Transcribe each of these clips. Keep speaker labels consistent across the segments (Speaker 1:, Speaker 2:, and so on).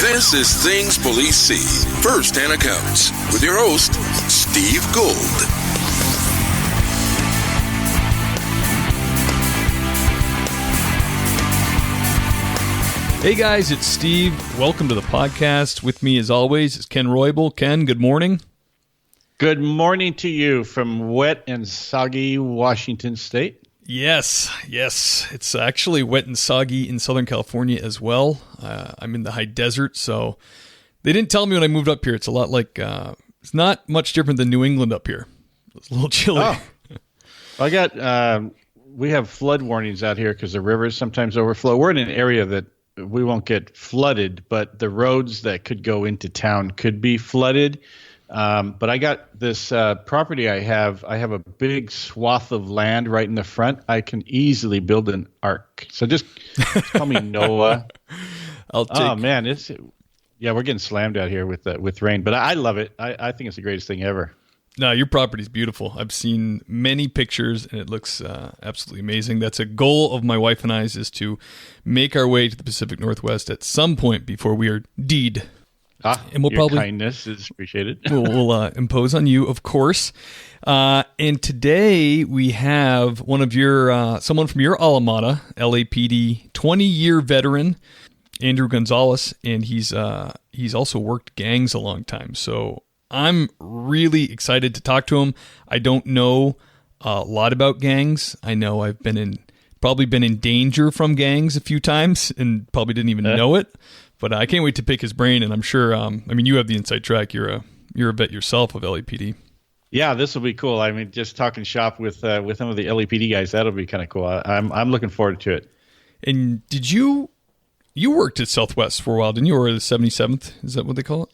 Speaker 1: This is Things Police See, First-Hand Accounts, with your host, Steve Gould.
Speaker 2: Hey guys, it's Steve. Welcome to the podcast. With me as always is Ken Roybal. Ken, good morning.
Speaker 3: Good morning to you from wet and soggy Washington State.
Speaker 2: Yes. It's actually wet and soggy in Southern California as well. I'm in the high desert, so they didn't tell me when I moved up here. It's a lot like, it's not much different than New England up here. It's a little chilly.
Speaker 3: Oh. We have flood warnings out here because the rivers sometimes overflow. We're in an area that we won't get flooded, but the roads that could go into town could be flooded. But I got this property I have a big swath of land right in the front. I can easily build an ark. So just call me Noah.
Speaker 2: We're
Speaker 3: getting slammed out here with rain, but I love it. I think it's the greatest thing ever.
Speaker 2: No, your property's beautiful. I've seen many pictures, and it looks absolutely amazing. That's a goal of my wife and I's, is to make our way to the Pacific Northwest at some point before we are deed.
Speaker 3: And your kindness is appreciated.
Speaker 2: we'll impose on you, of course. And today we have someone from your alma mater, LAPD, 20-year veteran, Andrew Gonzalez, and he's also worked gangs a long time. So I'm really excited to talk to him. I don't know a lot about gangs. I know I've probably been in danger from gangs a few times and probably didn't even know it. But I can't wait to pick his brain, and I'm sure. You have the inside track. You're a vet yourself of LAPD. Yeah,
Speaker 3: this will be cool. I mean, just talking shop with some of the LAPD guys, that'll be kind of cool. I'm looking forward to it.
Speaker 2: And did you worked at Southwest for a while, didn't you, or the 77th? Is that what they call it?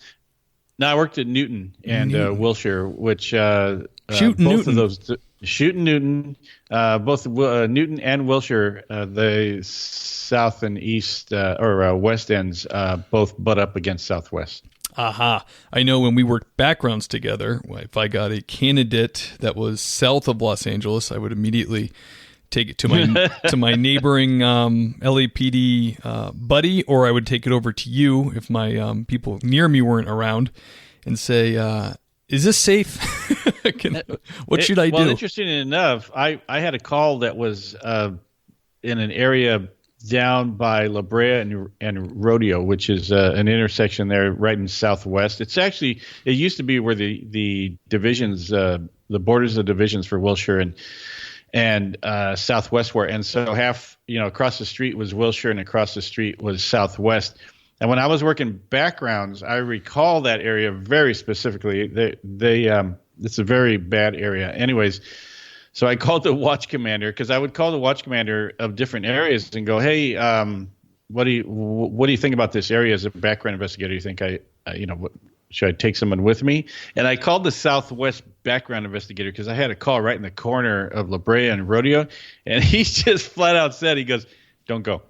Speaker 3: No, I worked at Newton and Wilshire, which
Speaker 2: Newton.
Speaker 3: Of those. Shooting Newton, both Newton and Wilshire, the south and east or west ends both butt up against Southwest.
Speaker 2: Aha. I know when we worked backgrounds together, if I got a candidate that was south of Los Angeles, I would immediately take it to my neighboring LAPD buddy, or I would take it over to you if my people near me weren't around and say, is this safe? What should I do?
Speaker 3: Well, interesting enough, I had a call that was in an area down by La Brea and Rodeo, which is an intersection there right in Southwest. It used to be where the divisions, the borders of divisions for Wilshire and Southwest were. And so half, across the street was Wilshire and across the street was Southwest. And when I was working backgrounds, I recall that area very specifically. It's a very bad area. Anyways, so I called the watch commander, because I would call the watch commander of different areas and go, "Hey, what do you think about this area as a background investigator? You think should I take someone with me?" And I called the Southwest background investigator because I had a call right in the corner of La Brea and Rodeo, and he just flat out said, he goes, "Don't go."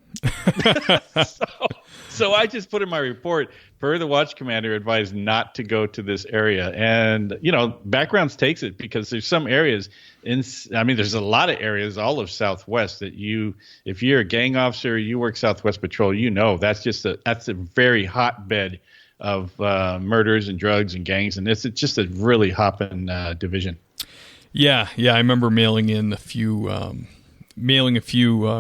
Speaker 3: So I just put in my report, per the watch commander advised not to go to this area. And, backgrounds takes it, because there's some areas there's a lot of areas all of Southwest that if you're a gang officer, you work Southwest Patrol, that's a very hotbed of murders and drugs and gangs. And it's just a really hopping division.
Speaker 2: Yeah. I remember mailing a few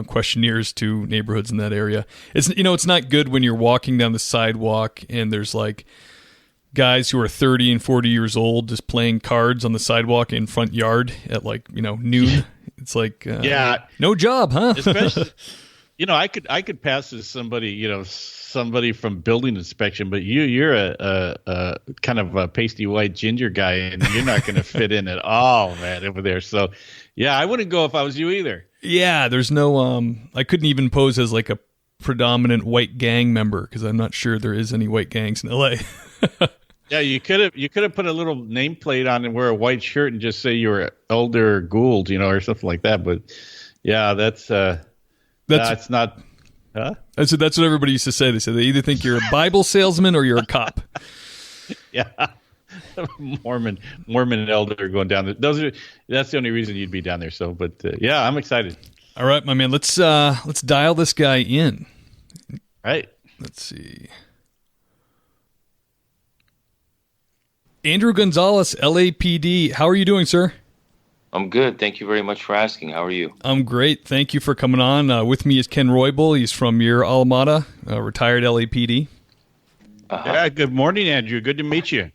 Speaker 2: questionnaires to neighborhoods in that area. It's not good when you're walking down the sidewalk and there's like guys who are 30 and 40 years old just playing cards on the sidewalk in front yard at noon. It's like, no job, huh?
Speaker 3: Especially, I could pass as somebody from building inspection, but you're a kind of a pasty white ginger guy, and you're not going to fit in at all, man, over there. So, yeah, I wouldn't go if I was you either.
Speaker 2: Yeah, there's no, I couldn't even pose as like a predominant white gang member, because I'm not sure there is any white gangs in LA.
Speaker 3: Yeah, you could have put a little nameplate on and wear a white shirt and just say you were Elder Gould, or something like that. But yeah, that's not. Huh?
Speaker 2: That's what everybody used to say. They said they either think you're a Bible salesman or you're a cop.
Speaker 3: Yeah. Mormon and elder going down there. That's the only reason you'd be down there. So, but yeah, I'm excited.
Speaker 2: All right, my man. Let's dial this guy in.
Speaker 3: Right.
Speaker 2: Let's see. Andrew Gonzalez, LAPD. How are you doing, sir?
Speaker 4: I'm good. Thank you very much for asking. How are you?
Speaker 2: I'm great. Thank you for coming on. With me is Ken Roybal. He's from your alma mater, retired LAPD.
Speaker 3: Yeah, good morning, Andrew. Good to meet you.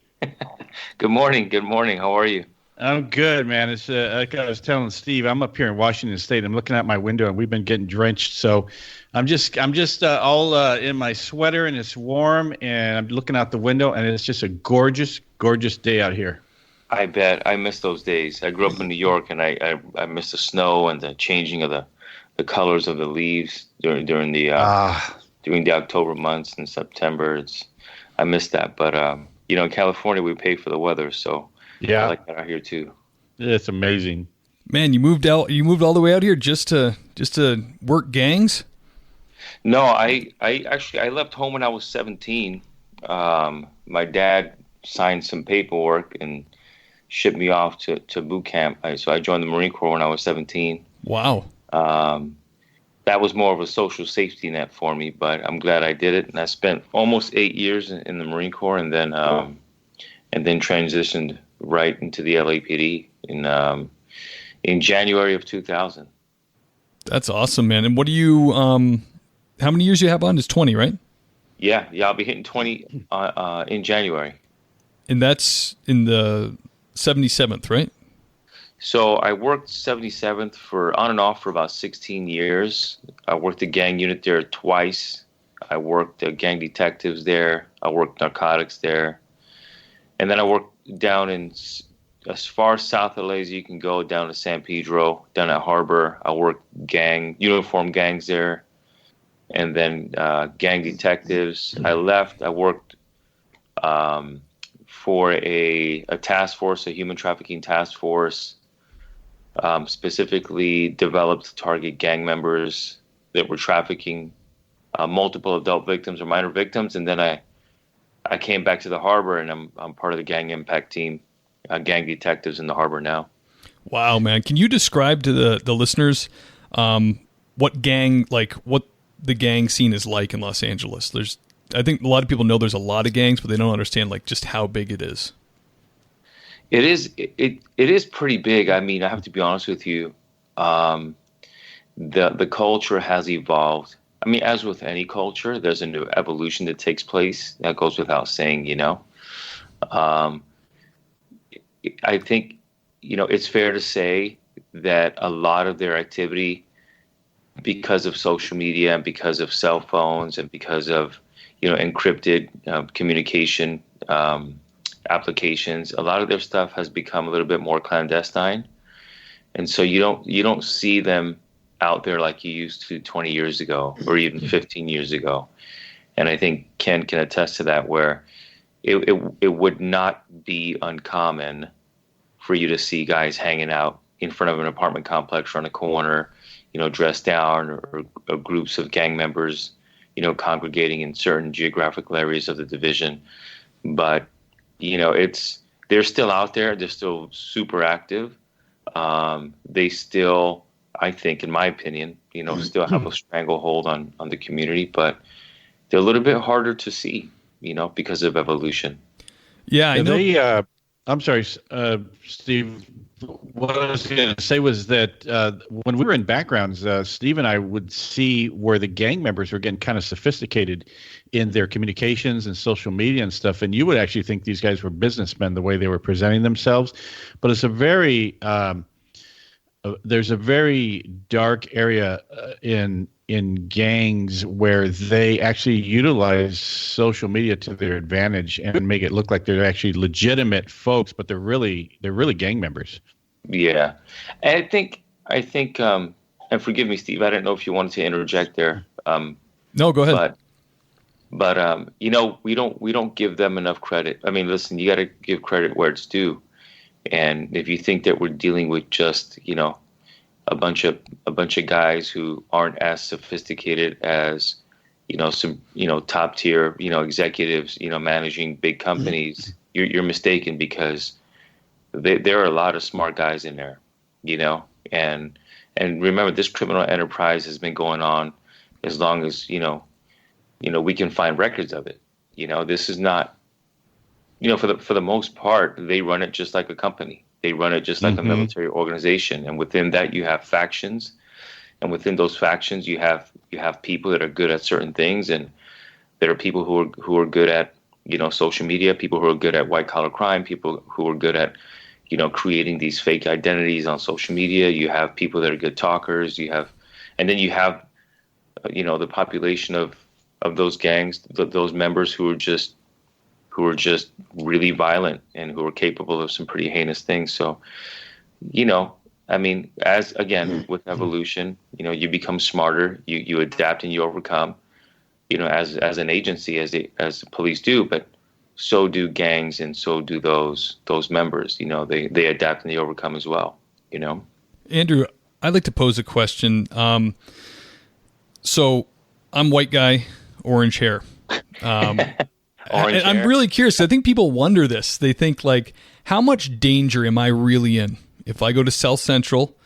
Speaker 4: Good morning. Good morning. How are you?
Speaker 3: I'm good, man. It's like I was telling Steve, I'm up here in Washington State. I'm looking out my window, and we've been getting drenched. So I'm just all in my sweater, and it's warm, and I'm looking out the window, and it's just a gorgeous, gorgeous day out here.
Speaker 4: I bet. I miss those days. I grew up in New York, and I miss the snow and the changing of the colors of the leaves during the October months and September. I miss that. But in California, we pay for the weather, so
Speaker 3: yeah,
Speaker 4: I like that out here too.
Speaker 3: It's amazing.
Speaker 2: Man, you moved all the way out here just to work gangs?
Speaker 4: No, I left home when I was 17. My dad signed some paperwork and shipped me off to boot camp. So I joined the Marine Corps when I was 17.
Speaker 2: Wow.
Speaker 4: That was more of a social safety net for me, but I'm glad I did it. And I spent almost 8 years in the Marine Corps, and then transitioned right into the LAPD in January of 2000.
Speaker 2: That's awesome, man. And what do you? How many years you have on? It's 20, right?
Speaker 4: Yeah. I'll be hitting 20 in January.
Speaker 2: And that's in the 77th, right?
Speaker 4: So I worked 77th for on and off for about 16 years. I worked the gang unit there twice. I worked gang detectives there. I worked narcotics there. And then I worked down in as far south LA as you can go, down to San Pedro, down at Harbor. I worked uniform gangs there. And then gang detectives. I left. I worked for a task force, a human trafficking task force, specifically developed to target gang members that were trafficking multiple adult victims or minor victims. And then I came back to the Harbor, and I'm part of the gang impact team, gang detectives in the Harbor now.
Speaker 2: Wow, man. Can you describe to the listeners what the gang scene is like in Los Angeles? I think a lot of people know there's a lot of gangs, but they don't understand just how big it is.
Speaker 4: It is pretty big. I mean, I have to be honest with you. The culture has evolved. I mean, as with any culture, there's a new evolution that takes place. That goes without saying, I think, it's fair to say that a lot of their activity, because of social media and because of cell phones and because of, encrypted communication applications, a lot of their stuff has become a little bit more clandestine. And so you don't see them out there like you used to 20 years ago or even 15 years ago. And I think Ken can attest to that, where it would not be uncommon for you to see guys hanging out in front of an apartment complex or on a corner, dressed down, or groups of gang members, congregating in certain geographical areas of the division. But, they're still out there. They're still super active. They still, I think, in my opinion, still have a stranglehold on the community, but they're a little bit harder to see, because of evolution.
Speaker 2: Yeah, I know.
Speaker 3: I'm sorry, Steve. What I was going to say was that when we were in backgrounds, Steve and I would see where the gang members were getting kind of sophisticated in their communications and social media and stuff. And you would actually think these guys were businessmen the way they were presenting themselves. But it's there's a very dark area in gangs where they actually utilize social media to their advantage and make it look like they're actually legitimate folks, but they're really gang members. Yeah.
Speaker 4: And I think and forgive me, Steve, I don't know if you wanted to interject there.
Speaker 2: No, go ahead.
Speaker 4: But we don't give them enough credit. I mean, listen, you got to give credit where it's due. And if you think that we're dealing with just, a bunch of guys who aren't as sophisticated as, some, top tier, executives, managing big companies, you're mistaken, because there are a lot of smart guys in there, and remember, this criminal enterprise has been going on as long as, we can find records of it. This is not for the most part, they run it just like a company. They run it just like a military organization, and within that you have factions, and within those factions you have people that are good at certain things, and there are people who are good at social media, people who are good at white collar crime, people who are good at creating these fake identities on social media. You have people that are good talkers. And then you have the population of those gangs, those members who are just really violent and who are capable of some pretty heinous things. So, as again with evolution, you become smarter, you adapt and you overcome, as an agency, as the police do, but so do gangs and so do those members. They adapt and they overcome as well.
Speaker 2: Andrew, I'd like to pose a question. So I'm white guy, orange hair. I'm really curious. I think people wonder this. They think like, how much danger am I really in if I go to South Central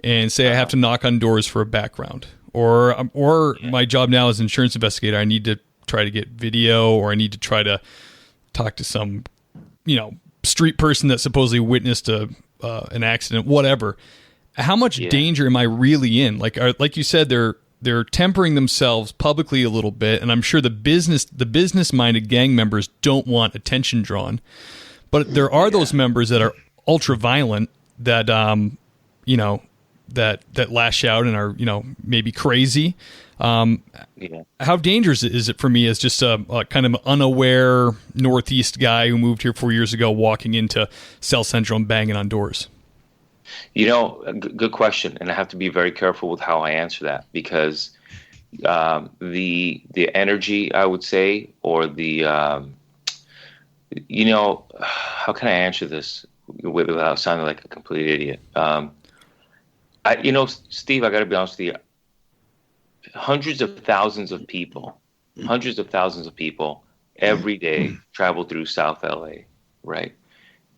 Speaker 2: and say I have to knock on doors for a background, or my job now as an insurance investigator, I need to try to get video, or I need to try to talk to some, street person that supposedly witnessed an accident, whatever. How much danger am I really in? Like you said, they're tempering themselves publicly a little bit, and I'm sure the business-minded gang members don't want attention drawn, but there are those members that are ultra violent that that lash out and are maybe crazy. How dangerous is it for me as just a kind of unaware Northeast guy who moved here 4 years ago, walking into South Central and banging on doors?
Speaker 4: Good question, and I have to be very careful with how I answer that, because the energy, I would say, or the how can I answer this without sounding like a complete idiot? Steve, I got to be honest with you. Hundreds of thousands of people every day travel through South LA, right?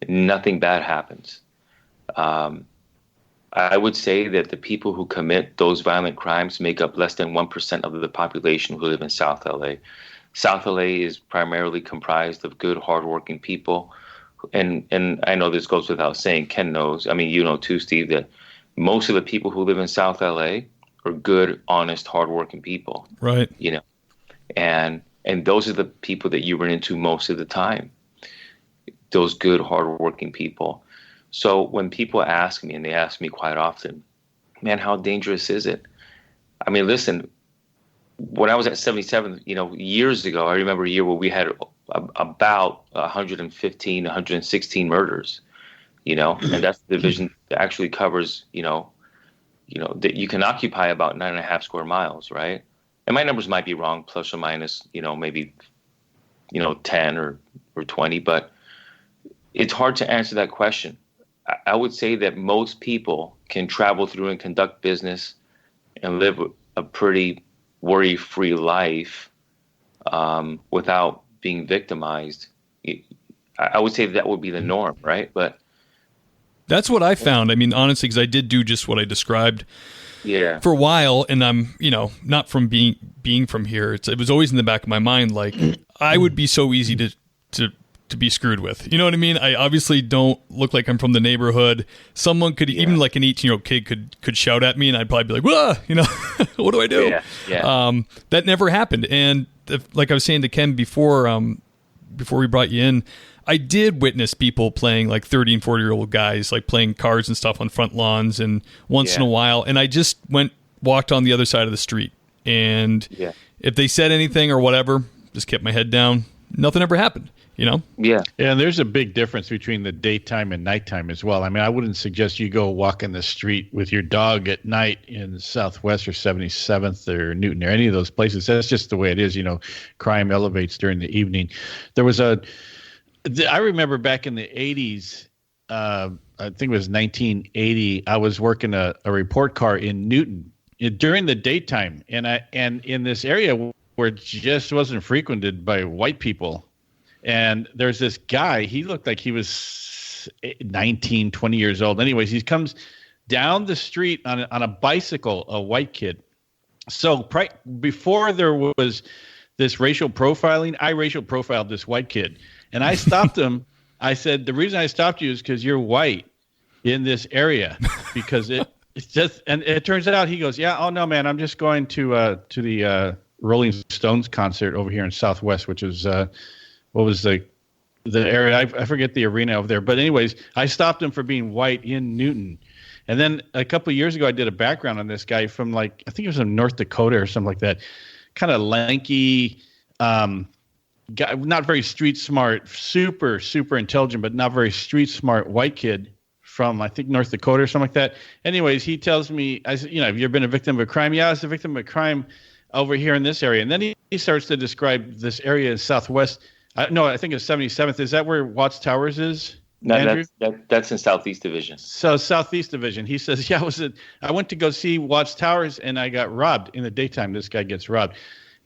Speaker 4: Nothing bad happens. I would say that the people who commit those violent crimes make up less than 1% of the population who live in South LA. South LA is primarily comprised of good, hardworking people. And I know this goes without saying, Ken knows, I mean, you know too, Steve, that most of the people who live in South LA are good, honest, hardworking people.
Speaker 2: Right.
Speaker 4: And those are the people that you run into most of the time. Those good, hardworking people. So when people ask me, and they ask me quite often, man, how dangerous is it? I mean, listen, when I was at 77, years ago, I remember a year where we had about 115, 116 murders, and that's the division that actually covers, that you can occupy about 9.5 square miles, right? And my numbers might be wrong, plus or minus, maybe, 10 or 20, but it's hard to answer that question. I would say that most people can travel through and conduct business and live a pretty worry-free life without being victimized. I would say that would be the norm, right? But
Speaker 2: that's what I found. I mean, honestly, because I did do just what I described for a while, and I'm, not from being from here. It was always in the back of my mind, like, I would be so easy to be screwed with. You know what I mean? I obviously don't look like I'm from the neighborhood. Someone could, even like an 18-year-old kid could shout at me, and I'd probably be like, whoa, what do I do? That never happened. And like I was saying to Ken before we brought you in, I did witness people playing like 30 and 40-year-old guys, like playing cards and stuff on front lawns, and once in a while, and I just walked on the other side of the street. And if they said anything or whatever, just kept my head down. Nothing ever happened.
Speaker 3: Yeah, and there's a big difference between the daytime and nighttime as well. I mean, I wouldn't suggest you go walk in the street with your dog at night in Southwest or 77th or Newton or any of those places. That's just the way it is. Crime elevates during the evening. There was I remember back in the 80s, I think it was 1980, I was working a report car in Newton during the daytime, and in this area where it just wasn't frequented by white people. And there's this guy, he looked like he was 19, 20 years old. Anyways, he comes down the street on a bicycle, a white kid. So before there was this racial profiling. I racial profiled this white kid, and I stopped him. I said, the reason I stopped you is because you're white in this area, because it's just, and it turns out he goes, yeah, oh no, man, I'm just going to the Rolling Stones concert over here in Southwest, which is what was the area? I forget the arena over there. But anyways, I stopped him for being white in Newton. And then a couple of years ago, I did a background on this guy from I think he was from North Dakota or something like that. Kind of lanky, guy, not very street smart, super, super intelligent, but not very street smart white kid from, I think, North Dakota or something like that. Anyways, he tells me, I said, have you ever been a victim of a crime? Yeah, I was a victim of a crime over here in this area. And then he starts to describe this area in Southwest. No, I think it's 77th. Is that where Watts Towers is?
Speaker 4: No,
Speaker 3: Andrew?
Speaker 4: that's in Southeast Division.
Speaker 3: So Southeast Division. He says, yeah, I went to go see Watts Towers and I got robbed in the daytime. This guy gets robbed.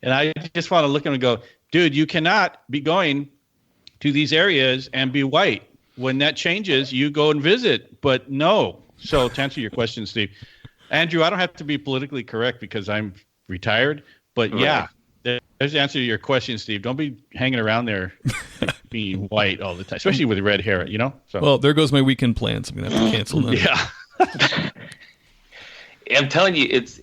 Speaker 3: And I just want to look at him and go, dude, you cannot be going to these areas and be white. When that changes, you go and visit. But no. So to answer your question, Steve, Andrew, I don't have to be politically correct because I'm retired. But
Speaker 4: right.
Speaker 3: Yeah, there's the answer to your question, Steve. Don't be hanging around there being white all the time, especially with red hair, So.
Speaker 2: Well, there goes my weekend plans. I'm going to have to cancel them.
Speaker 3: Yeah.
Speaker 4: I'm telling you, it's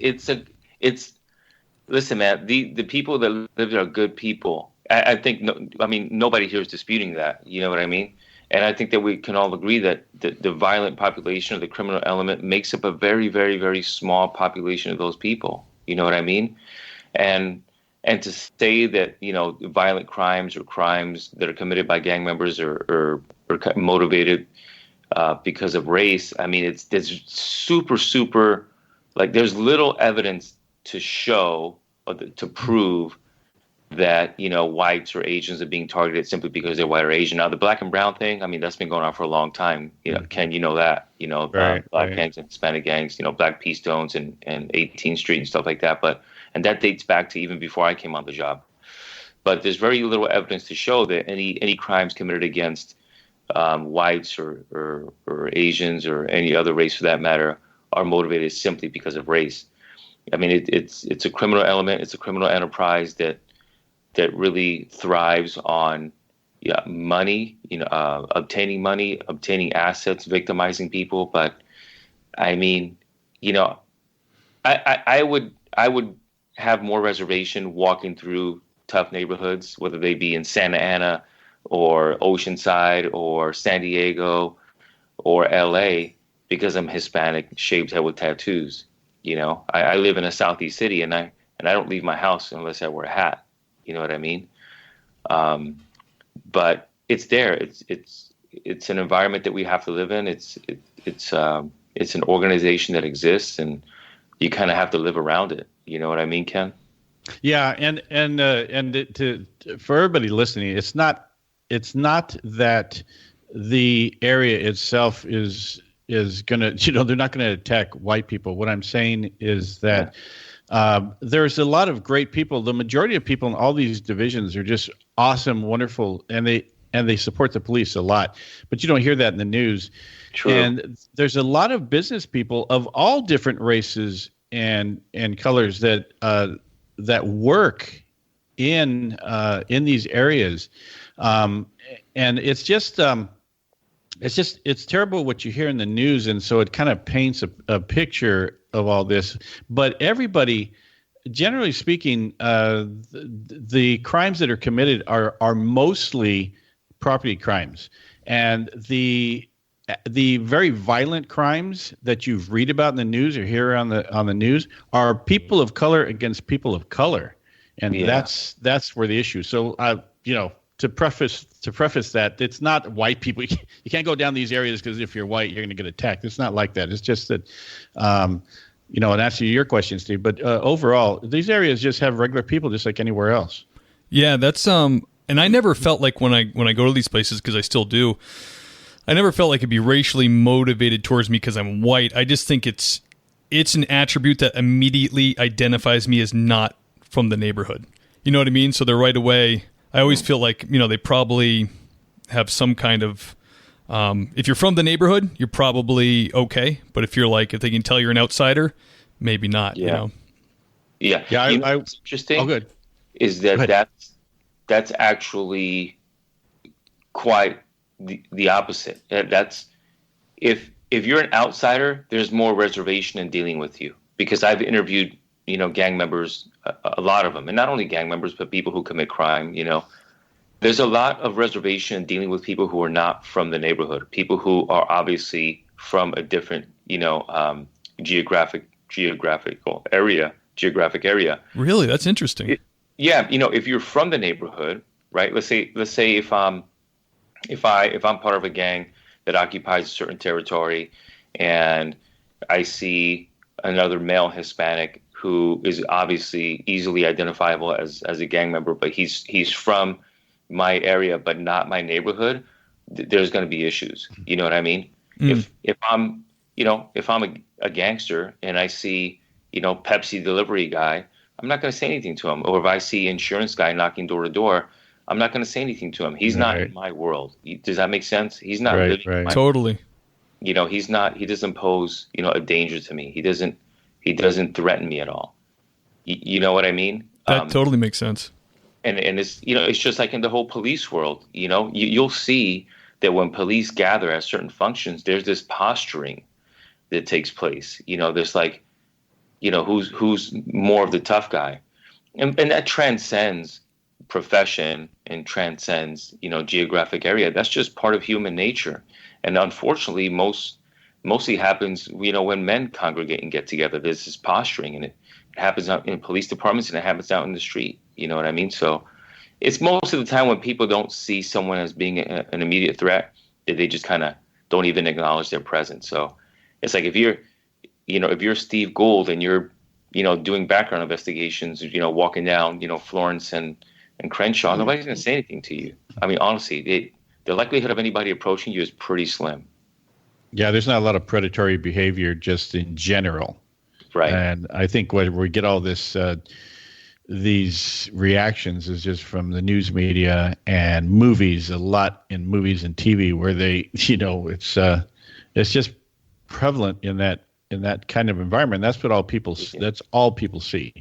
Speaker 4: listen, man, the people that live there are good people. I think, nobody here is disputing that. You know what I mean? And I think that we can all agree that the violent population or the criminal element makes up a very, very, very small population of those people. You know what I mean? And to say that, violent crimes or crimes that are committed by gang members or motivated because of race, it's super, super, there's little evidence to show or to prove that, whites or Asians are being targeted simply because they're white or Asian. Now, the black and brown thing, that's been going on for a long time. Ken, that,
Speaker 3: right,
Speaker 4: black gangs and Hispanic gangs, Black P Stones and 18th Street and stuff like that. And that dates back to even before I came on the job. But there's very little evidence to show that any crimes committed against whites or Asians or any other race for that matter are motivated simply because of race. It's a criminal element. It's a criminal enterprise that really thrives on money, obtaining money, obtaining assets, victimizing people. But I would have more reservation walking through tough neighborhoods, whether they be in Santa Ana or Oceanside or San Diego or LA, because I'm Hispanic, shaved head with tattoos. I live in a Southeast city and I don't leave my house unless I wear a hat. You know what I mean? But it's there. It's an environment that we have to live in. It's an organization that exists, and you kind of have to live around it. You know what I mean, Ken? Yeah,
Speaker 3: and for everybody listening, it's not that the area itself is gonna, they're not gonna attack white people. What I'm saying is that. There's a lot of great people. The majority of people in all these divisions are just awesome, wonderful, and they support the police a lot. But you don't hear that in the news.
Speaker 4: True.
Speaker 3: And there's a lot of business people of all different races and colors that work in these areas, and it's terrible what you hear in the news, and so it kind of paints a picture of all this. But everybody, generally speaking, the crimes that are committed are mostly property crimes, and the very violent crimes that you read about in the news or hear on the news are people of color against people of color, and that's where the issue. So to preface that, it's not white people. You can't go down these areas because if you're white, you're going to get attacked. It's not like that. It's just that, and answer your question, Steve. But overall, these areas just have regular people, just like anywhere else.
Speaker 2: Yeah, that's and I never felt like when I go to these places, because I still do, I never felt like it'd be racially motivated towards me because I'm white. I just think it's an attribute that immediately identifies me as not from the neighborhood. You know what I mean? So they're right away. I always feel like, they probably have some kind of, if you're from the neighborhood, you're probably okay. But if they can tell you're an outsider, maybe not,
Speaker 4: Yeah.
Speaker 3: Yeah.
Speaker 4: It's interesting.
Speaker 3: Oh, good.
Speaker 4: is that that's actually quite the opposite. That's if you're an outsider, there's more reservation in dealing with you, because I've interviewed, gang members, a lot of them, and not only gang members, but people who commit crime. There's a lot of reservation in dealing with people who are not from the neighborhood, people who are obviously from a different, geographic area.
Speaker 2: Really? That's interesting.
Speaker 4: Yeah. If you're from the neighborhood, right? Let's say if I'm part of a gang that occupies a certain territory, and I see another male Hispanic who is obviously easily identifiable as a gang member, but he's from my area but not my neighborhood, there's going to be issues. You know what I mean? If I'm a gangster and I see Pepsi delivery guy, I'm not going to say anything to him. Or if I see insurance guy knocking door to door, I'm not going to say anything to him. He's not in my world. Does that make sense? He's not living in my
Speaker 2: totally.
Speaker 4: He's not. He doesn't pose a danger to me. He doesn't threaten me at all. You know what I mean?
Speaker 2: That totally makes sense.
Speaker 4: And it's it's just like in the whole police world. You'll see that when police gather at certain functions, there's this posturing that takes place. There's like, who's more of the tough guy, and that transcends profession and transcends geographic area. That's just part of human nature, and unfortunately, mostly happens when men congregate and get together. There's this posturing, and it happens out in police departments, and it happens out in the street. You know what I mean? So it's most of the time when people don't see someone as being an immediate threat, that they just kind of don't even acknowledge their presence. So it's like if you're Steve Gould and you're doing background investigations, walking down Florence and Crenshaw, nobody's going to say anything to you. I mean, honestly, the likelihood of anybody approaching you is pretty slim.
Speaker 3: Yeah, there's not a lot of predatory behavior just in general.
Speaker 4: Right.
Speaker 3: And I think where we get all this, these reactions is just from the news media and movies, a lot in movies and TV where they, it's just prevalent in that kind of environment. That's what that's all people see.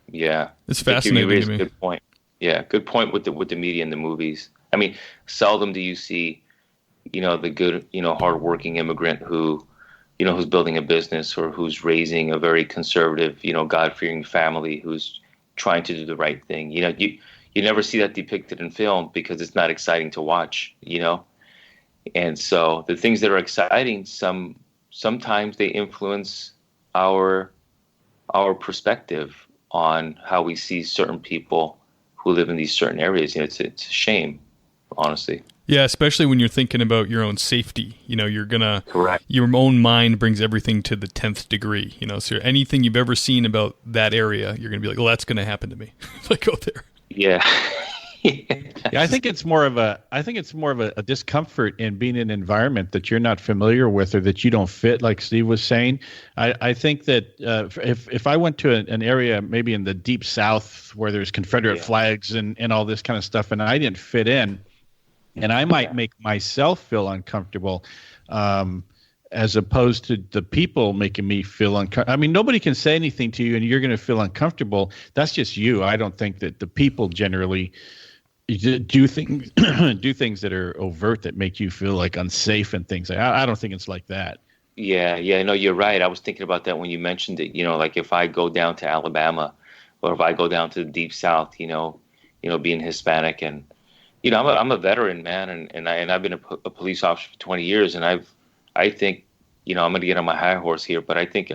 Speaker 4: Yeah.
Speaker 2: It's fascinating to me.
Speaker 4: Good point. Yeah, good point with the media and the movies. I mean, seldom do you see, the good, hardworking immigrant who's building a business or who's raising a very conservative, God-fearing family who's trying to do the right thing. You never see that depicted in film because it's not exciting to watch, And so the things that are exciting, sometimes they influence our perspective on how we see certain people who live in these certain areas. It's a shame, honestly.
Speaker 2: Yeah, especially when you're thinking about your own safety. You're gonna
Speaker 4: correct.
Speaker 2: Your own mind brings everything to the 10th degree. So anything you've ever seen about that area, you're gonna be like, well, that's gonna happen to me if I go there.
Speaker 4: Yeah.
Speaker 3: Yeah, I think it's more of a discomfort in being in an environment that you're not familiar with or that you don't fit, like Steve was saying. I think that if I went to an area maybe in the deep South where there's Confederate flags and all this kind of stuff, and I didn't fit in, and I might make myself feel uncomfortable, as opposed to the people making me feel uncomfortable. I mean, nobody can say anything to you and you're going to feel uncomfortable. That's just you. I don't think that the people generally do things that are overt that make you feel like unsafe and things. I don't think it's like that.
Speaker 4: Yeah, no, you're right. I was thinking about that when you mentioned it. Like if I go down to Alabama, or if I go down to the deep South, being Hispanic, and I'm a veteran, man, and I've been a police officer for 20 years, and I think I'm going to get on my high horse here, but I think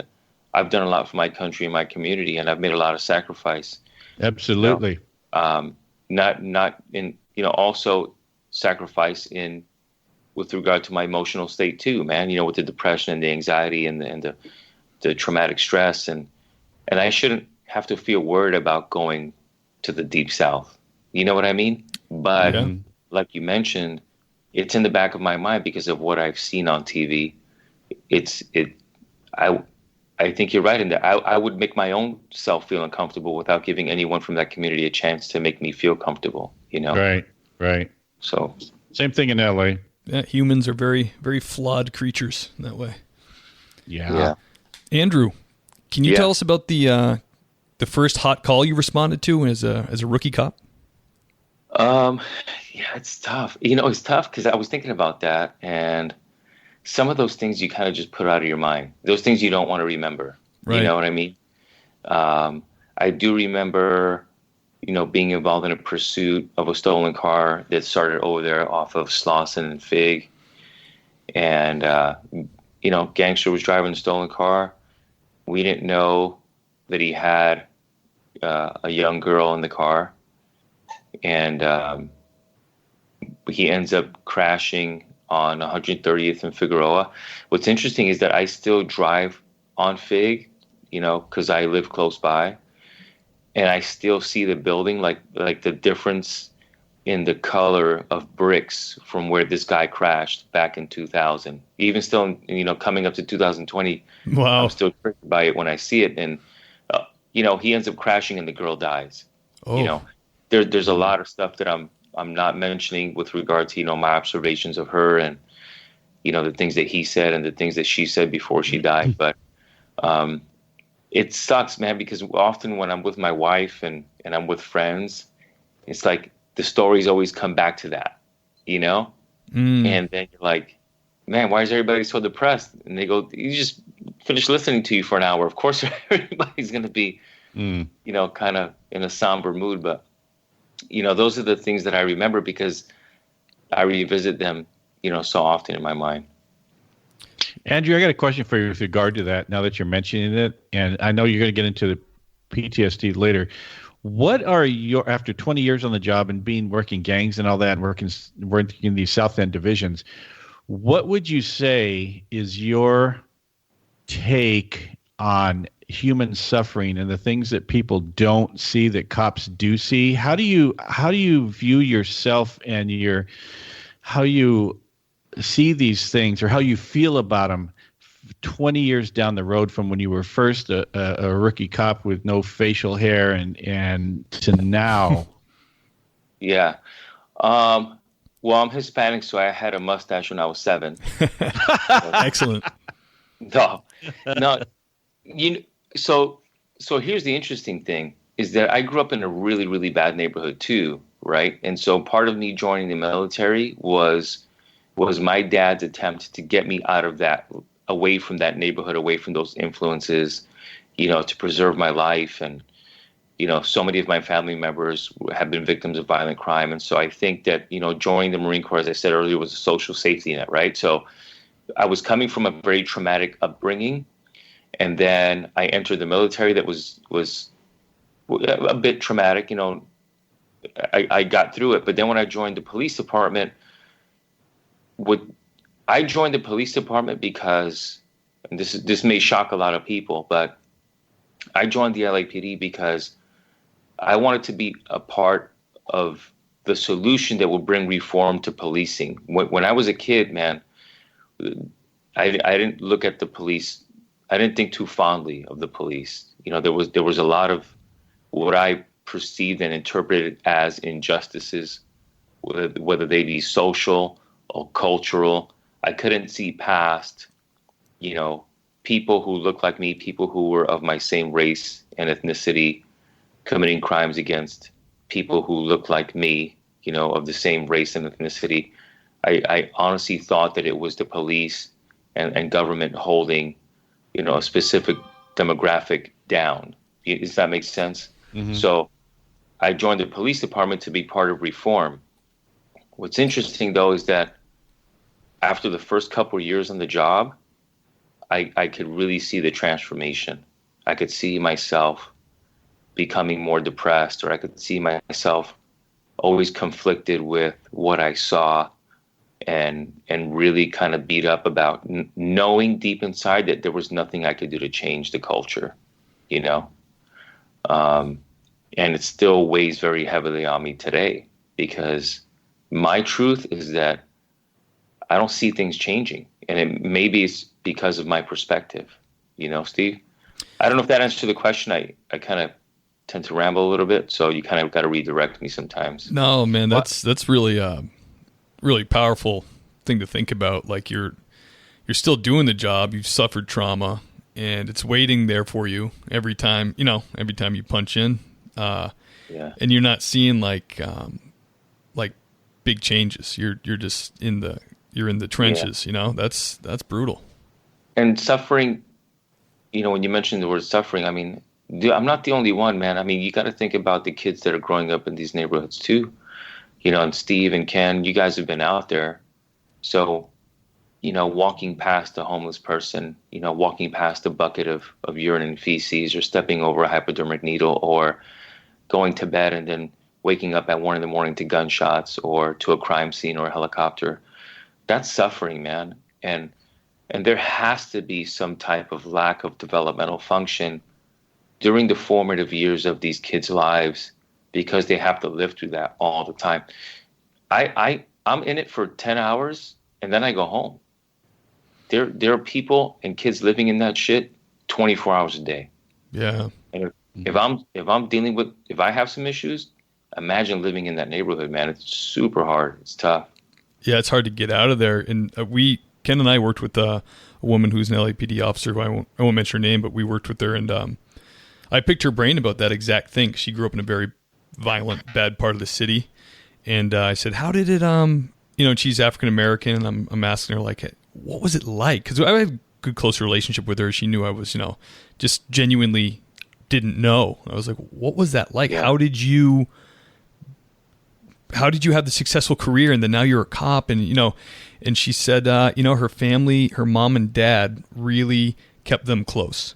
Speaker 4: I've done a lot for my country and my community, and I've made a lot of sacrifice.
Speaker 3: Absolutely.
Speaker 4: Not in also sacrifice with regard to my emotional state too, man. With the depression and the anxiety and the traumatic stress, and I shouldn't have to feel worried about going to the deep South. You know what I mean? But like you mentioned, it's in the back of my mind because of what I've seen on TV. I think you're right in that. I would make my own self feel uncomfortable without giving anyone from that community a chance to make me feel comfortable,
Speaker 3: Right.
Speaker 4: So
Speaker 3: same thing in LA.
Speaker 2: Yeah, humans are very, very flawed creatures in that way.
Speaker 3: Yeah.
Speaker 2: Andrew, can you tell us about the the first hot call you responded to as a rookie cop?
Speaker 4: Yeah, it's tough. It's tough because I was thinking about that, and some of those things you kind of just put out of your mind. Those things you don't want to remember.
Speaker 2: Right.
Speaker 4: You know what I mean? I do remember, being involved in a pursuit of a stolen car that started over there off of Slauson and Fig. And, gangster was driving a stolen car. We didn't know that he had a young girl in the car. And he ends up crashing on 130th and Figueroa. What's interesting is that I still drive on Fig, because I live close by. And I still see the building, like the difference in the color of bricks from where this guy crashed back in 2000. Even still, coming up to 2020,
Speaker 2: wow.
Speaker 4: I'm still triggered by it when I see it. And, he ends up crashing and the girl dies.
Speaker 2: Oh.
Speaker 4: There's a lot of stuff that I'm not mentioning with regard to, my observations of her and, the things that he said and the things that she said before she died. But it sucks, man, because often when I'm with my wife and I'm with friends, it's like the stories always come back to that, And then you're like, man, why is everybody so depressed? And they go, you just finished listening to you for an hour. Of course, everybody's going to be, kind of in a somber mood. But, those are the things that I remember because I revisit them, so often in my mind.
Speaker 3: Andrew, I got a question for you with regard to that now that you're mentioning it. And I know you're going to get into the PTSD later. What are after 20 years on the job and working gangs and all that, and working in these South End divisions, what would you say is your take on human suffering and the things that people don't see that cops do see? How do you view yourself and how you see these things or how you feel about them 20 years down the road from when you were first a rookie cop with no facial hair and to now?
Speaker 2: Yeah.
Speaker 4: Well, I'm Hispanic, so I had a mustache when I was 7.
Speaker 2: Excellent.
Speaker 4: No. So here's the interesting thing is that I grew up in a really, really bad neighborhood too, right? And so part of me joining the military was my dad's attempt to get me out of that, away from that neighborhood, away from those influences, to preserve my life. And, so many of my family members have been victims of violent crime. And so I think that, joining the Marine Corps, as I said earlier, was a social safety net, right? So I was coming from a very traumatic upbringing. And then I entered the military that was a bit traumatic, I got through it. But then when I joined the police department, I joined the police department because, and this may shock a lot of people, but I joined the LAPD because I wanted to be a part of the solution that would bring reform to policing. When I was a kid, man, I didn't look at the police. I didn't think too fondly of the police. There was a lot of what I perceived and interpreted as injustices, whether they be social or cultural. I couldn't see past, people who looked like me, people who were of my same race and ethnicity, committing crimes against people who looked like me, of the same race and ethnicity. I honestly thought that it was the police and government holding, a specific demographic down. Does that make sense? Mm-hmm. So I joined the police department to be part of reform. What's interesting, though, is that after the first couple of years on the job, I could really see the transformation. I could see myself becoming more depressed, or I could see myself always conflicted with what I saw and really kind of beat up about knowing deep inside that there was nothing I could do to change the culture, and it still weighs very heavily on me today because my truth is that I don't see things changing, and maybe it's because of my perspective, Steve. I don't know if that answers the question. I kind of tend to ramble a little bit, so you kind of got to redirect me sometimes.
Speaker 2: No, man, that's really really powerful thing to think about. Like you're still doing the job, you've suffered trauma, and it's waiting there for you every time you punch in. And you're not seeing like big changes. You're just in the trenches. That's brutal.
Speaker 4: And suffering, when you mentioned the word suffering, I mean, I'm not the only one, man. I mean, you got to think about the kids that are growing up in these neighborhoods too. And Steve and Ken, you guys have been out there. So, walking past a homeless person, walking past a bucket of urine and feces, or stepping over a hypodermic needle, or going to bed and then waking up at 1 a.m. to gunshots or to a crime scene or a helicopter. That's suffering, man. And there has to be some type of lack of developmental function during the formative years of these kids' lives, because they have to live through that all the time. I'm in it for 10 hours and then I go home. There are people and kids living in that shit 24 hours a day.
Speaker 2: Yeah.
Speaker 4: And if I have some issues, imagine living in that neighborhood, man. It's super hard. It's tough.
Speaker 2: Yeah, it's hard to get out of there. And Ken and I worked with a woman who's an LAPD officer. I won't mention her name, but we worked with her, and I picked her brain about that exact thing. She grew up in a very violent, bad part of the city, and I said, "How did it?" And she's African American, and I'm asking her like, "What was it like?" Because I have a good, close relationship with her. She knew I was, just genuinely didn't know. I was like, "What was that like? Yeah. How did you have the successful career, and then now you're a cop?" And she said, her family, her mom and dad really kept them close.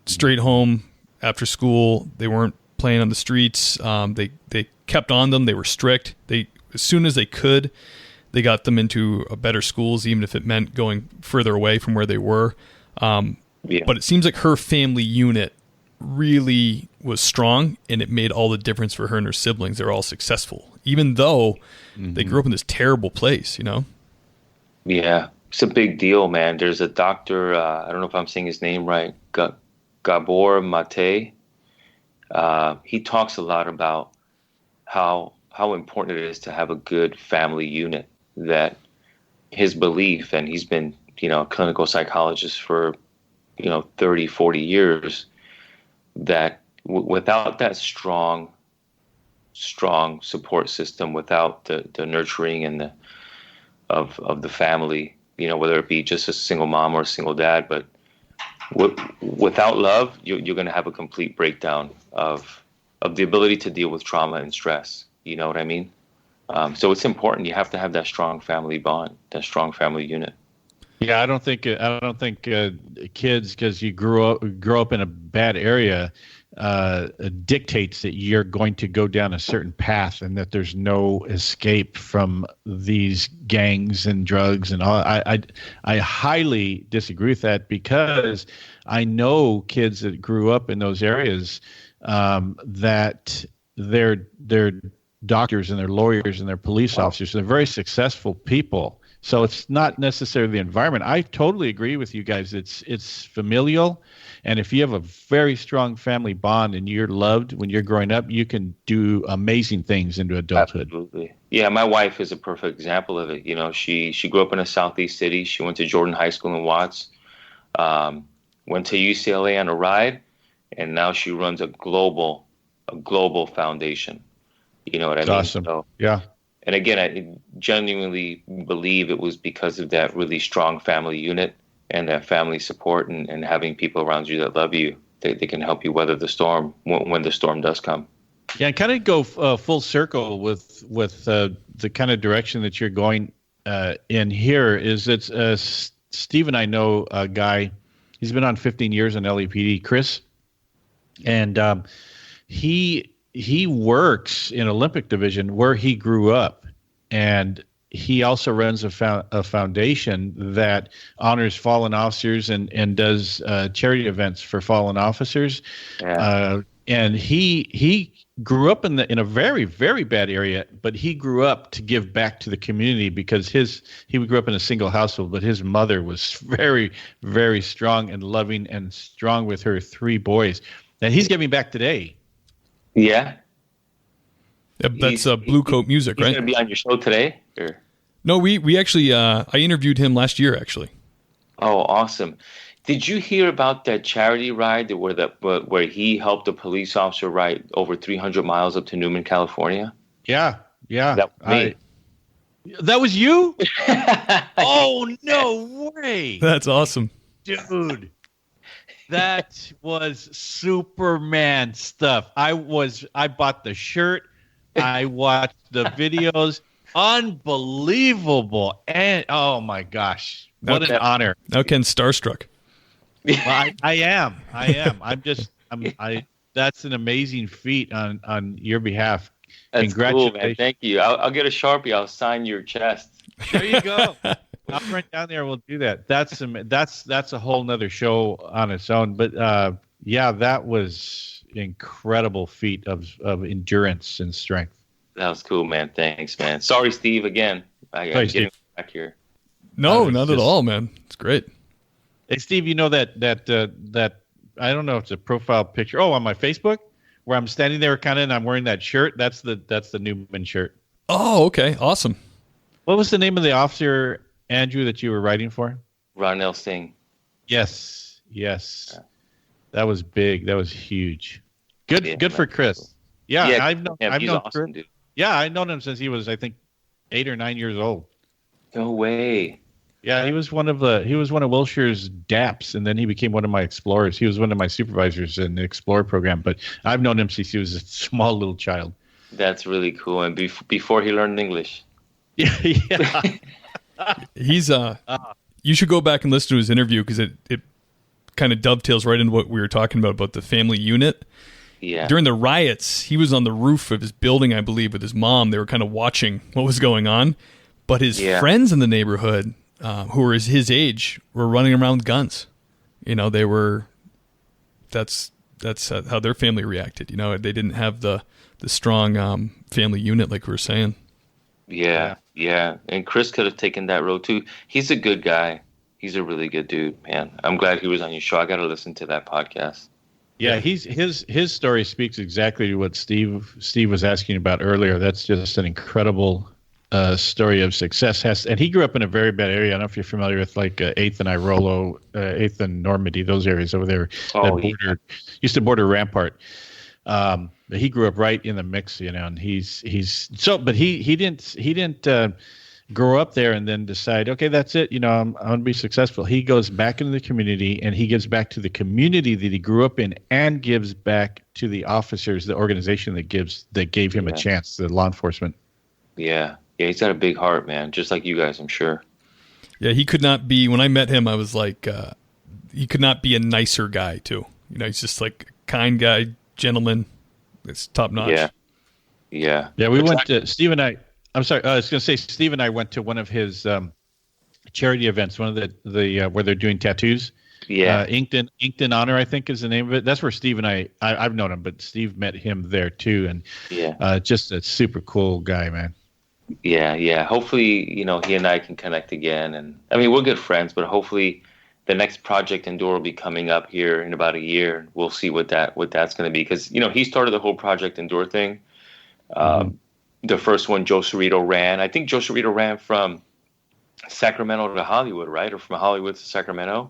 Speaker 2: Straight home after school. They weren't playing on the streets. They kept on them. They were strict. As soon as they could, they got them into better schools, even if it meant going further away from where they were. But it seems like her family unit really was strong, and it made all the difference for her and her siblings. They're all successful, even though they grew up in this terrible place,
Speaker 4: Yeah, it's a big deal, man. There's a doctor, I don't know if I'm saying his name right, Gabor Mate. He talks a lot about how important it is to have a good family unit. That his belief, and he's been, a clinical psychologist for, 30, 40 years, that without that strong support system, without the nurturing and of the family, whether it be just a single mom or a single dad, but without love, you're going to have a complete breakdown of the ability to deal with trauma and stress. You know what I mean? So it's important. You have to have that strong family bond, that strong family unit.
Speaker 3: Yeah, I don't think kids, because you grow up in a bad area, dictates that you're going to go down a certain path and that there's no escape from these gangs and drugs and all. I highly disagree with that, because I know kids that grew up in those areas, that they're doctors and they're lawyers and they're police officers. They're very successful people. So it's not necessarily the environment. I totally agree with you guys. It's familial. And if you have a very strong family bond and you're loved when you're growing up, you can do amazing things into adulthood.
Speaker 4: Absolutely. Yeah, my wife is a perfect example of it. She grew up in a southeast city. She went to Jordan High School in Watts, went to UCLA on a ride, and now she runs a global foundation. You know what I mean?
Speaker 3: Awesome.
Speaker 4: So,
Speaker 3: yeah.
Speaker 4: And again, I genuinely believe it was because of that really strong family unit and that family support, and having people around you that love you. They can help you weather the storm when the storm does come.
Speaker 3: Yeah, and kind of go full circle with the kind of direction that you're going in here. Is it's Steve and I know a guy. He's been on 15 years in LAPD, Chris, and he works in Olympic Division where he grew up, and he also runs a foundation that honors fallen officers and does charity events for fallen officers.
Speaker 4: Yeah.
Speaker 3: And he grew up in a very, very bad area, but he grew up to give back to the community, because he grew up in a single household, but his mother was very, very strong and loving and strong with her 3 boys. And he's giving back today.
Speaker 4: Yeah.
Speaker 2: Yep, that's Blue Coat Music, right?
Speaker 4: He's going to be on your show today? Or?
Speaker 2: No, we actually, I interviewed him last year, actually.
Speaker 4: Oh, awesome. Did you hear about that charity ride where he helped a police officer ride over 300 miles up to Newman, California?
Speaker 3: Yeah.
Speaker 4: That was me.
Speaker 3: That was you? Oh, no way.
Speaker 2: That's awesome.
Speaker 3: Dude. That was Superman stuff. I bought the shirt. I watched the videos. Unbelievable. And oh my gosh. What an honor.
Speaker 2: Now Ken's starstruck.
Speaker 3: Well, I am. That's an amazing feat on your behalf.
Speaker 4: That's
Speaker 3: Congratulations.
Speaker 4: cool, man. Thank you. I'll get a Sharpie. I'll sign your chest.
Speaker 3: There you go. I'll run down there. We'll do that. That's a whole nother show on its own. But yeah, that was incredible feat of endurance and strength.
Speaker 4: That was cool, man. Thanks, man. Sorry, Steve, again. I'm getting back here.
Speaker 2: No, not at all, man. It's great.
Speaker 3: Hey, Steve, you know that I don't know if it's a profile picture. Oh, on my Facebook, where I'm standing there kind of, and I'm wearing that shirt. That's the Newman shirt.
Speaker 2: Oh, okay. Awesome.
Speaker 3: What was the name of the officer, Andrew, that you were writing for?
Speaker 4: Ronell Singh.
Speaker 3: Yes. That was big. That was huge. Good for Chris. Yeah, I've known
Speaker 4: awesome,
Speaker 3: Chris.
Speaker 4: dude.
Speaker 3: Yeah, I've known him since he was, I think, 8 or 9 years old.
Speaker 4: No way.
Speaker 3: Yeah, he was one of Wilshire's DAPs, and then he became one of my explorers. He was one of my supervisors in the Explorer program. But I've known him since he was a small little child.
Speaker 4: That's really cool. And before he learned English.
Speaker 3: Yeah.
Speaker 2: He's you should go back and listen to his interview because it kind of dovetails right into what we were talking about the family unit.
Speaker 4: Yeah.
Speaker 2: During the riots, he was on the roof of his building, I believe, with his mom. They were kind of watching what was going on. But his friends in the neighborhood, who were his age, were running around with guns. You know, they were. That's how their family reacted. You know, they didn't have the strong family unit like we were saying.
Speaker 4: Yeah. And Chris could have taken that road too. He's a good guy. He's a really good dude, man. I'm glad he was on your show. I got to listen to that podcast.
Speaker 3: Yeah, his story speaks exactly to what Steve was asking about earlier. That's just an incredible story of success. And he grew up in a very bad area. I don't know if you're familiar with like 8th and Irolo, 8th and Normandy, those areas over there used to border Rampart. But he grew up right in the mix, you know, and he didn't grow up there and then decide, okay, that's it. You know, I'm going to be successful. He goes back into the community and he gives back to the community that he grew up in and gives back to the officers, the organization that gave him a chance, the law enforcement.
Speaker 4: Yeah. Yeah. He's got a big heart, man. Just like you guys, I'm sure.
Speaker 2: Yeah. He could not be, when I met him, I was like, he could not be a nicer guy too. You know, he's just like a kind guy, gentleman. It's top notch.
Speaker 3: Yeah. We went to Steve and I. I'm sorry. I was going to say Steve and I went to one of his charity events. One of the where they're doing tattoos.
Speaker 4: Yeah.
Speaker 3: Inked in Honor, I think, is the name of it. That's where Steve and I've known him, but Steve met him there too, and just a super cool guy, man.
Speaker 4: Yeah. Hopefully, you know, he and I can connect again, and I mean, we're good friends, but hopefully, the next Project Endure will be coming up here in about a year. We'll see what that's going to be because you know he started the whole Project Endure thing. The first one Joe Cerrito ran. I think Joe Cerrito ran from Sacramento to Hollywood, right? Or from Hollywood to Sacramento?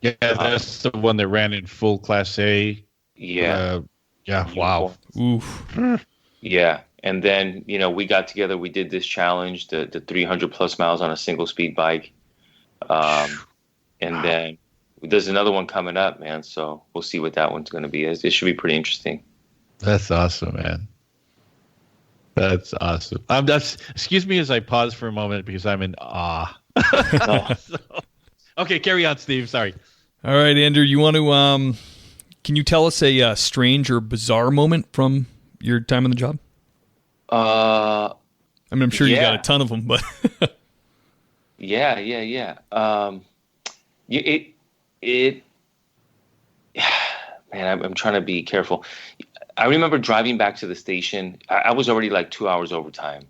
Speaker 3: Yeah, that's the one that ran in full Class A.
Speaker 4: Yeah.
Speaker 3: Wow.
Speaker 2: Oof.
Speaker 4: Yeah. And then, you know, we got together. We did this challenge, the 300 plus miles on a single speed bike. And then there's another one coming up, man. So we'll see what that one's going to be. It should be pretty interesting.
Speaker 3: That's awesome, man. That's awesome. Excuse me as I pause for a moment because I'm in awe. Okay, carry on, Steve. Sorry.
Speaker 2: All right, Andrew, you want to can you tell us a strange or bizarre moment from your time on the job?
Speaker 4: I
Speaker 2: mean, I'm sure you got a ton of them, but
Speaker 4: Yeah. Man, I'm trying to be careful. I remember driving back to the station. I was already like 2 hours overtime.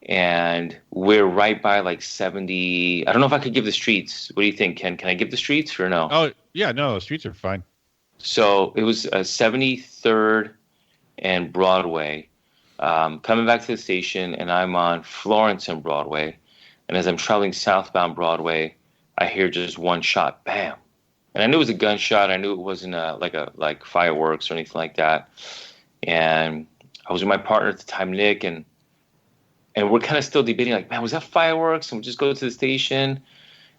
Speaker 4: And we're right by like 70. I don't know if I could give the streets. What do you think, Ken? Can I give the streets or no?
Speaker 3: Oh, yeah, no, the streets are fine.
Speaker 4: So it was 73rd and Broadway. Coming back to the station, and I'm on Florence and Broadway. And as I'm traveling southbound Broadway, I hear just one shot, bam. And I knew it was a gunshot. I knew it wasn't like fireworks or anything like that. And I was with my partner at the time, Nick, and we're kind of still debating, like, man, was that fireworks? And we just go to the station.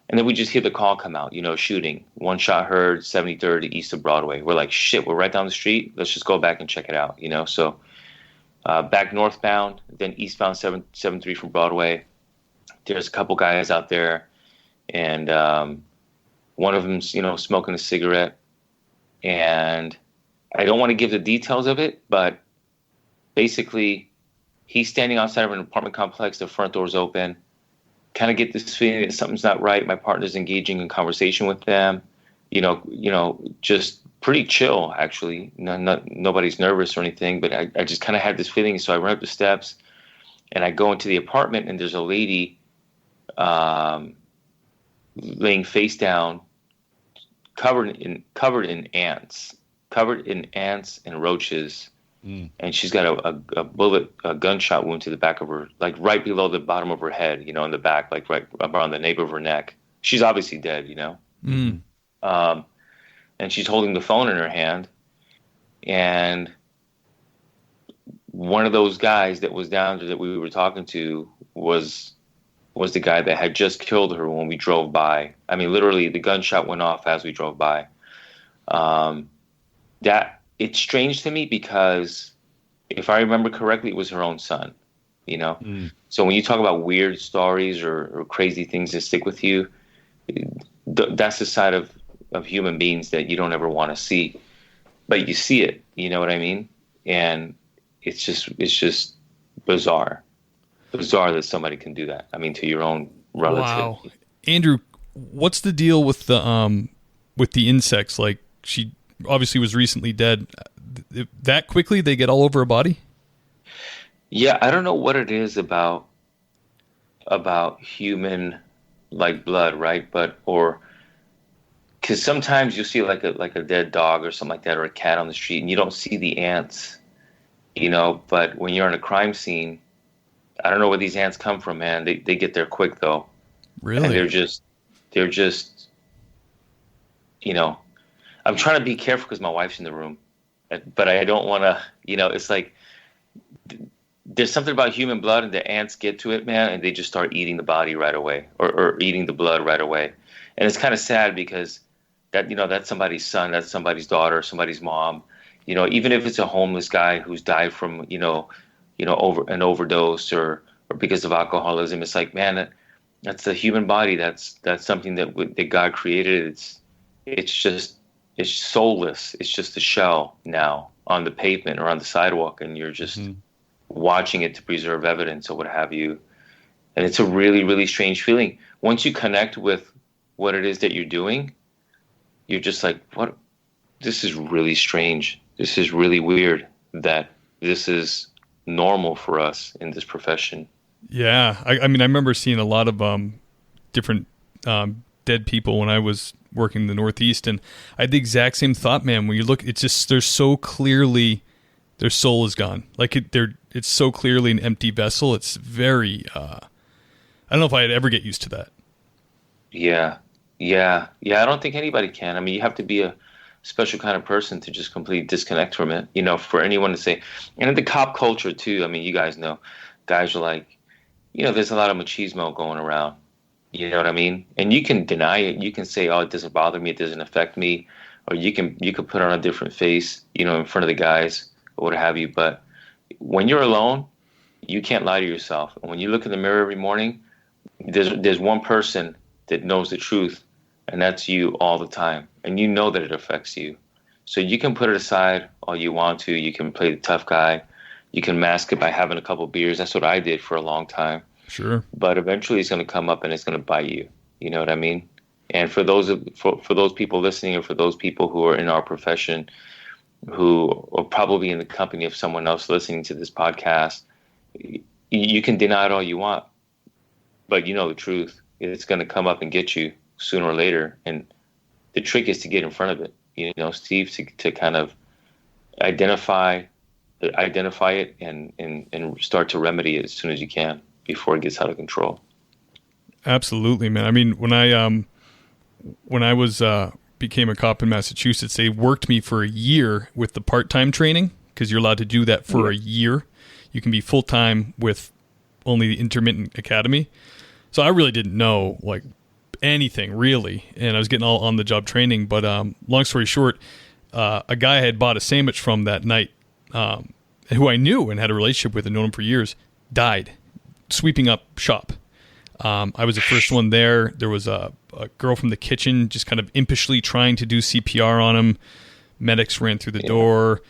Speaker 4: And then we just hear the call come out, shooting. One shot heard, 73rd east of Broadway. We're like, shit, we're right down the street. Let's just go back and check it out, So back northbound, then eastbound 773 from Broadway. There's a couple guys out there. And one of them's, smoking a cigarette. And I don't want to give the details of it, but basically he's standing outside of an apartment complex. The front door's open. Kind of get this feeling that something's not right. My partner's engaging in conversation with them, just pretty chill, actually. Nobody's nervous or anything, but I just kind of had this feeling. So I run up the steps and I go into the apartment, and there's a lady laying face down, covered in ants and roaches. And she's got a gunshot wound to the back of her, like right below the bottom of her head, in the back, like right around the nape of her neck. She's obviously dead, And she's holding the phone in her hand. And one of those guys that was down there that we were talking to was the guy that had just killed her when we drove by. I mean, literally, the gunshot went off as we drove by. It's strange to me because if I remember correctly, it was her own son, So when you talk about weird stories or crazy things that stick with you, that's the side of human beings that you don't ever want to see, but you see it, you know what I mean? And it's just bizarre that somebody can do that. I mean, to your own relative.
Speaker 2: Wow. Andrew, what's the deal with the insects? Like, she obviously was recently dead. That quickly they get all over a body?
Speaker 4: Yeah, I don't know what it is about human like blood, right? Because sometimes you'll see like a dead dog or something like that, or a cat on the street, and you don't see the ants, But when you're on a crime scene, I don't know where these ants come from, man. They get there quick though.
Speaker 2: Really?
Speaker 4: And they're just. I'm trying to be careful because my wife's in the room, but I don't want to, it's like there's something about human blood, and the ants get to it, man, and they just start eating the body right away or eating the blood right away. And it's kind of sad because that's somebody's son, that's somebody's daughter, somebody's mom, even if it's a homeless guy who's died from, over an overdose or because of alcoholism. It's like, man, that's the human body. That's something that God created. It's soulless. It's just a shell now on the pavement or on the sidewalk, and you're just watching it to preserve evidence or what have you. And it's a really, really strange feeling. Once you connect with what it is that you're doing, you're just like, what? This is really strange. This is really weird that this is normal for us in this profession. Yeah.
Speaker 2: I mean, I remember seeing a lot of different dead people when I was working in the Northeast, and I had the exact same thought, man. When you look, it's just, they're so clearly, their soul is gone. Like it's so clearly an empty vessel. It's very, I don't know if I'd ever get used to that.
Speaker 4: Yeah. I don't think anybody can. I mean, you have to be a special kind of person to just completely disconnect from it. For anyone to say, and in the cop culture too. I mean, you guys know, guys are like, there's a lot of machismo going around. You know what I mean? And you can deny it. You can say, oh, it doesn't bother me. It doesn't affect me. Or you can put on a different face, in front of the guys or what have you. But when you're alone, you can't lie to yourself. And when you look in the mirror every morning, there's one person that knows the truth, and that's you all the time. And you know that it affects you. So you can put it aside all you want to. You can play the tough guy. You can mask it by having a couple beers. That's what I did for a long time.
Speaker 2: Sure.
Speaker 4: But eventually it's going to come up and it's going to bite you. You know what I mean? And for those people listening, or for those people who are in our profession, who are probably in the company of someone else listening to this podcast, you can deny it all you want, but you know the truth. It's going to come up and get you sooner or later. And the trick is to get in front of it, Steve, to kind of identify it and start to remedy it as soon as you can before it gets out of control.
Speaker 2: Absolutely, man. I mean, when when I was became a cop in Massachusetts, they worked me for a year with the part-time training, because you're allowed to do that for a year. You can be full-time with only the intermittent academy. So I really didn't know like anything really, and I was getting all on-the-job training. But long story short, a guy I had bought a sandwich from that night, who I knew and had a relationship with and known him for years, died sweeping up shop. I was the first one there. There was a girl from the kitchen just kind of impishly trying to do CPR on him. Medics ran through the door.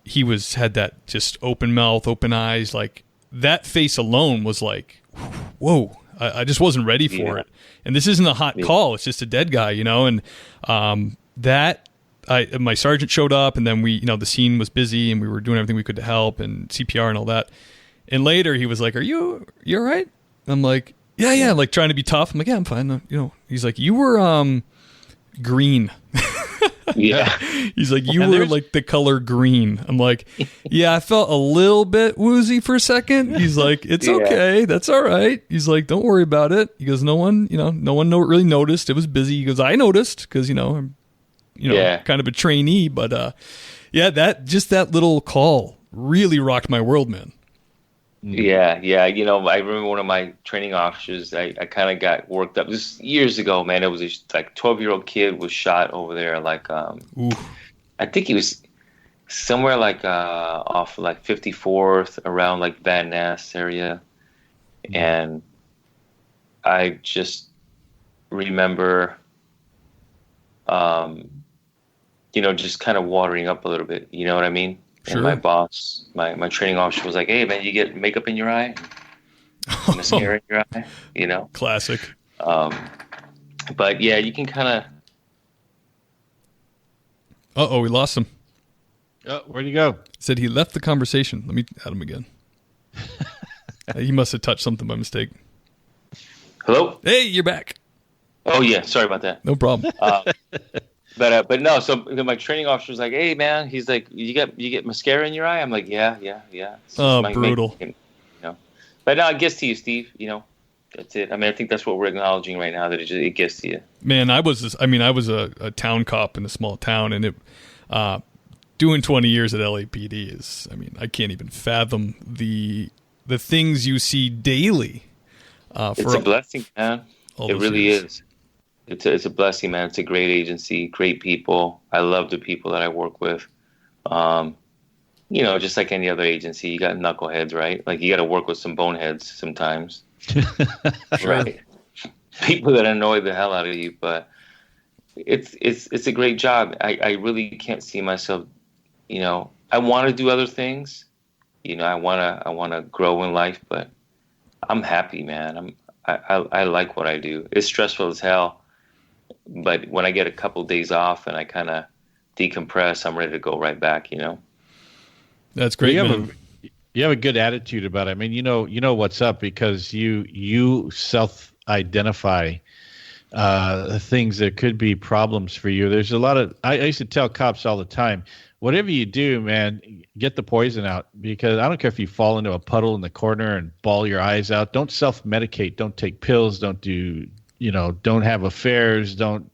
Speaker 2: He had that just open mouth, open eyes. Like that face alone was like, whoa, I just wasn't ready for it. And this isn't a hot call. It's just a dead guy, you know? And my sergeant showed up, and then the scene was busy, and we were doing everything we could to help and CPR and all that. And later he was like, you all right? I'm like, yeah, like trying to be tough. I'm like, yeah, I'm fine. He's like, you were green.
Speaker 4: Yeah.
Speaker 2: He's like, you were like the color green. I'm like, yeah, I felt a little bit woozy for a second. He's like, it's okay. That's all right. He's like, don't worry about it. He goes, no one really noticed. It was busy. He goes, I noticed because, I'm, kind of a trainee. But that little call really rocked my world, man.
Speaker 4: Yeah. I remember one of my training officers, I kind of got worked up. This is years ago, man. It was a 12-year-old kid was shot over there. Like, I think he was somewhere like off like 54th around like Van Ness area. And I just remember, just kind of watering up a little bit. You know what I mean? Sure. And my boss, my training officer was like, hey, man, you get makeup in your eye? Mascara in your eye?
Speaker 2: Classic.
Speaker 4: But, yeah, you can kind of...
Speaker 2: Uh-oh, we lost him.
Speaker 3: Oh, where'd he go?
Speaker 2: Said he left the conversation. Let me add him again. He must have touched something by mistake.
Speaker 4: Hello?
Speaker 2: Hey, you're back.
Speaker 4: Oh, yeah. Sorry about that.
Speaker 2: No problem.
Speaker 4: But no, so my training officer was like, hey, man, he's like, you get mascara in your eye? I'm like, yeah.
Speaker 2: Oh, brutal.
Speaker 4: But no, it gets to you, Steve, that's it. I mean, I think that's what we're acknowledging right now, that it gets to you.
Speaker 2: Man, I was a town cop in a small town, and doing 20 years at LAPD is, I can't even fathom the things you see daily.
Speaker 4: It's a blessing, man. It really is. It's a blessing, man. It's a great agency, great people. I love the people that I work with. Just like any other agency, you got knuckleheads, right? Like you got to work with some boneheads sometimes, right? People that annoy the hell out of you, but it's a great job. I really can't see myself. I want to do other things. I want to grow in life, but I'm happy, man. I like what I do. It's stressful as hell. But when I get a couple of days off and I kind of decompress, I'm ready to go right back,
Speaker 2: That's great, man.
Speaker 3: You have a good attitude about it. You know what's up because you self-identify things that could be problems for you. There's a lot of I used to tell cops all the time, whatever you do, man, get the poison out, because I don't care if you fall into a puddle in the corner and bawl your eyes out. Don't self-medicate. Don't take pills. Don't do don't have affairs, don't,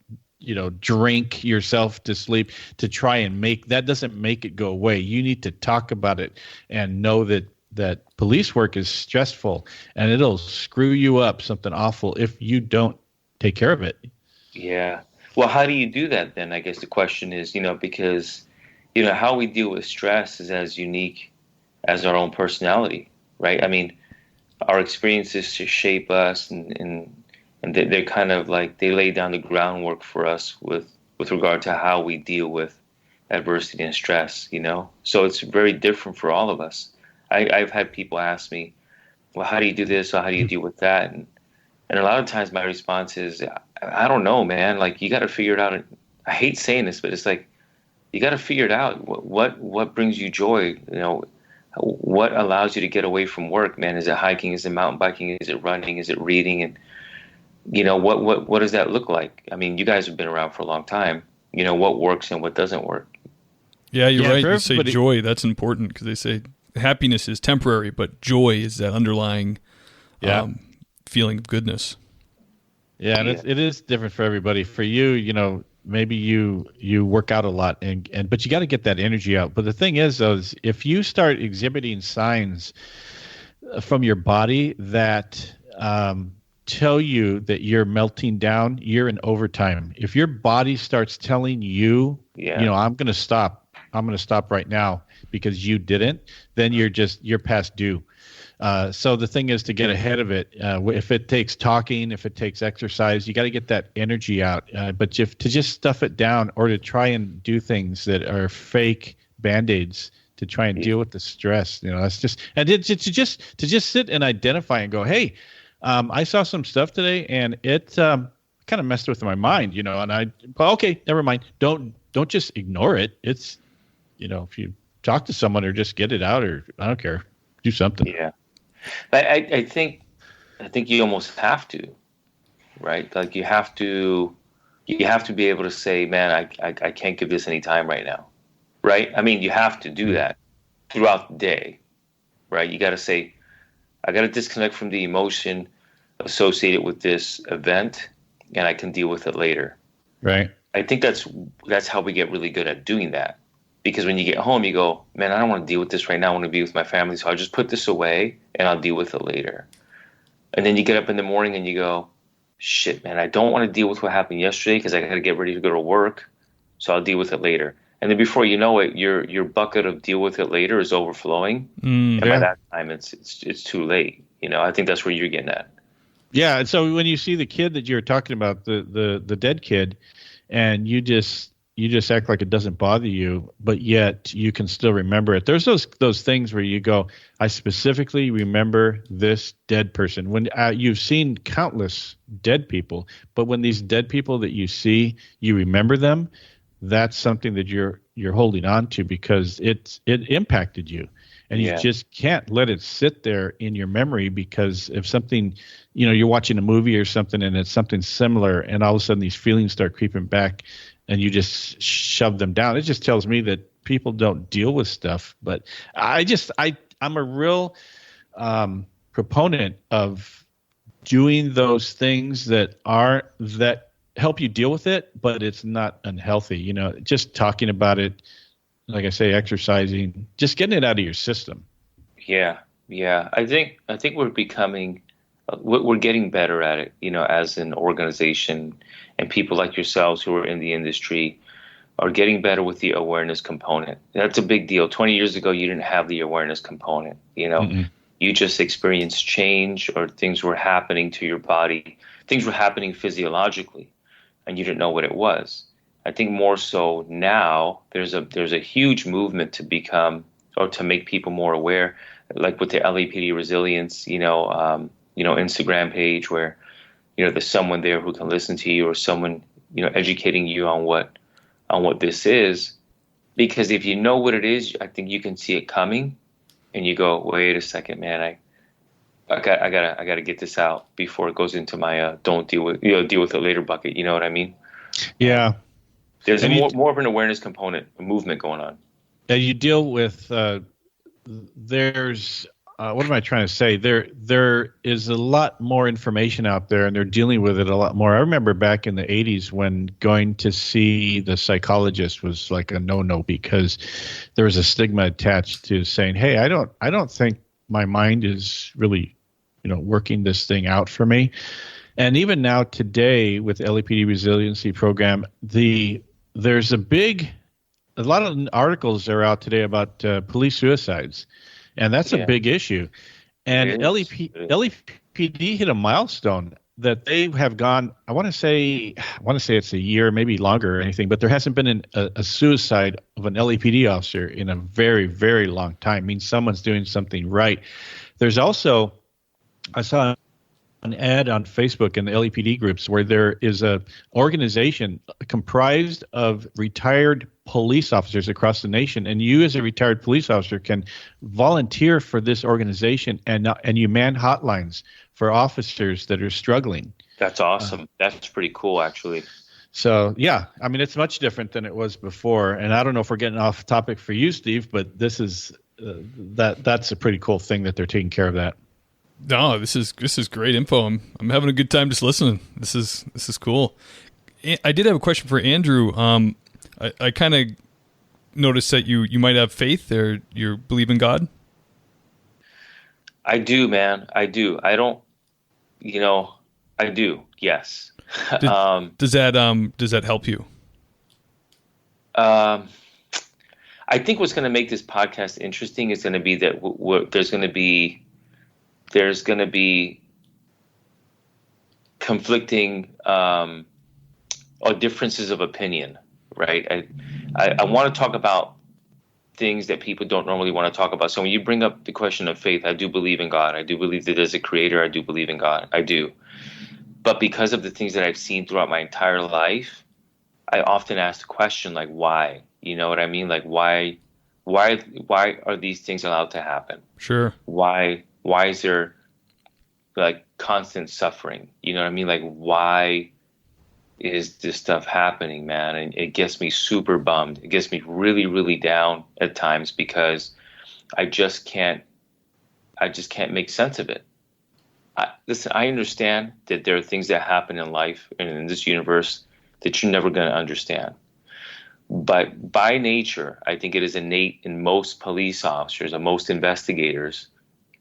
Speaker 3: drink yourself to sleep to try and that doesn't make it go away. You need to talk about it and know that police work is stressful and it'll screw you up something awful if you don't take care of it.
Speaker 4: Yeah. Well, how do you do that then? I guess the question is, because, how we deal with stress is as unique as our own personality, right? Our experiences shape us and they're kind of like they lay down the groundwork for us with regard to how we deal with adversity and stress, So it's very different for all of us. I've had people ask me, well, how do you do this or how do you deal with that? And a lot of times my response is, I don't know, man. Like, you got to figure it out. I hate saying this, but it's like, you got to figure it out. What brings you joy? What allows you to get away from work, man? Is it hiking? Is it mountain biking? Is it running? Is it reading? And what does that look like? You guys have been around for a long time. What works and what doesn't work.
Speaker 2: Yeah, you're right. You say joy. That's important because they say happiness is temporary, but joy is that underlying feeling of goodness.
Speaker 3: Yeah, and it is different for everybody. For you, maybe you work out a lot, but you got to get that energy out. But the thing is, though, is if you start exhibiting signs from your body that tell you that you're melting down, you're in overtime. If your body starts telling you, I'm going to stop right now because you didn't, then you're past due. So the thing is to get ahead of it. If it takes talking, if it takes exercise, you got to get that energy out. But to just stuff it down or to try and do things that are fake Band-Aids to try and deal with the stress, that's just, and to just sit and identify and go, hey, I saw some stuff today and it kind of messed with my mind, and okay, never mind. Don't just ignore it. It's, if you talk to someone or just get it out, or I don't care, do something.
Speaker 4: Yeah. I think you almost have to, right? Like you have to be able to say, man, I can't give this any time right now. Right? I mean, you have to do that throughout the day, right? You got to say, I got to disconnect from the emotion associated with this event, and I can deal with it later.
Speaker 3: Right.
Speaker 4: I think that's how we get really good at doing that. Because when you get home, you go, man, I don't want to deal with this right now. I want to be with my family, so I'll just put this away, and I'll deal with it later. And then you get up in the morning and you go, shit, man, I don't want to deal with what happened yesterday because I got to get ready to go to work, so I'll deal with it later. And then before you know it, your bucket of deal with it later is overflowing. And by that time, it's too late. I think that's where you're getting at.
Speaker 3: Yeah. And so when you see the kid that you're talking about, the dead kid, and you just act like it doesn't bother you, but yet you can still remember it. There's those things where you go, I specifically remember this dead person. When you've seen countless dead people, but when these dead people that you see, you remember them, that's something that you're holding on to because it impacted you, and you just can't let it sit there in your memory, because if something, you're watching a movie or something and it's something similar, and all of a sudden these feelings start creeping back and you just shove them down. It just tells me that people don't deal with stuff. But I'm a real proponent of doing those things that help you deal with it, but it's not unhealthy. Just talking about it, like I say, exercising, just getting it out of your system.
Speaker 4: Yeah. I think we're getting better at it, as an organization, and people like yourselves who are in the industry are getting better with the awareness component. That's a big deal. 20 years ago, you didn't have the awareness component. You just experienced change, or things were happening to your body. Things were happening physiologically, and you didn't know what it was. I think more so now, there's a huge movement to become, or to make people more aware, like with the LAPD resilience, Instagram page, where, there's someone there who can listen to you, or someone, educating you on what this is. Because if you know what it is, I think you can see it coming, and you go, wait a second, man, I gotta get this out before it goes into my don't deal with it later bucket. You know what I mean?
Speaker 3: Yeah.
Speaker 4: There's more of an awareness component, a movement going on.
Speaker 3: And you deal with there's what am I trying to say? There is a lot more information out there, and they're dealing with it a lot more. I remember back in the 80s when going to see the psychologist was like a no-no, because there was a stigma attached to saying, hey, I don't think my mind is really, working this thing out for me. And even now today with LAPD resiliency program, there's a lot of articles are out today about police suicides. And that's a big issue. And LAPD hit a milestone that they have gone, I want to say it's a year, maybe longer or anything, but there hasn't been a suicide of an LAPD officer in a very, very long time. It means someone's doing something right. There's also, I saw an ad on Facebook in the LAPD groups where there is a organization comprised of retired police officers across the nation, and you as a retired police officer can volunteer for this organization, and you man hotlines for officers that are struggling.
Speaker 4: That's awesome. That's pretty cool, actually.
Speaker 3: So yeah, I mean, it's much different than it was before. And I don't know if we're getting off topic for you, Steve, but this is that's a pretty cool thing that they're taking care of that.
Speaker 2: No, this is great info. I'm having a good time just listening. This is cool. I did have a question for Andrew. I kind of noticed that you might have faith there. You believe in God?
Speaker 4: I do, man. I do. I don't, I do. Yes.
Speaker 2: Does that help you?
Speaker 4: I think what's going to make this podcast interesting is going to be that there's going to be conflicting or differences of opinion, right? I want to talk about things that people don't normally want to talk about. So when you bring up the question of faith, I do believe in God. I do believe that there's a creator. I do believe in God. I do. But because of the things that I've seen throughout my entire life, I often ask the question, like, why? You know what I mean? Like, why are these things allowed to happen?
Speaker 2: Sure.
Speaker 4: Why is there like constant suffering? You know what I mean? Like, why is this stuff happening, man? And it gets me super bummed. It gets me really, really down at times because I just can't make sense of it. Listen, I understand that there are things that happen in life and in this universe that you're never going to understand. But by nature, I think it is innate in most police officers and most investigators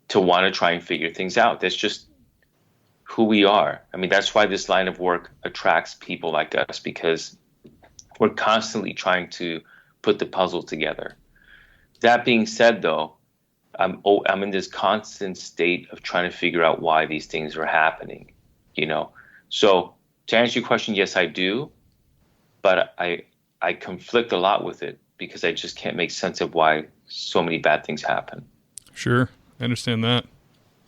Speaker 4: to want to try and figure things out. That's just who we are. I mean, that's why this line of work attracts people like us, because we're constantly trying to put the puzzle together. That being said, though, I'm in this constant state of trying to figure out why these things are happening, So to answer your question, yes, I do, but I conflict a lot with it because I just can't make sense of why so many bad things happen.
Speaker 2: Sure, I understand that.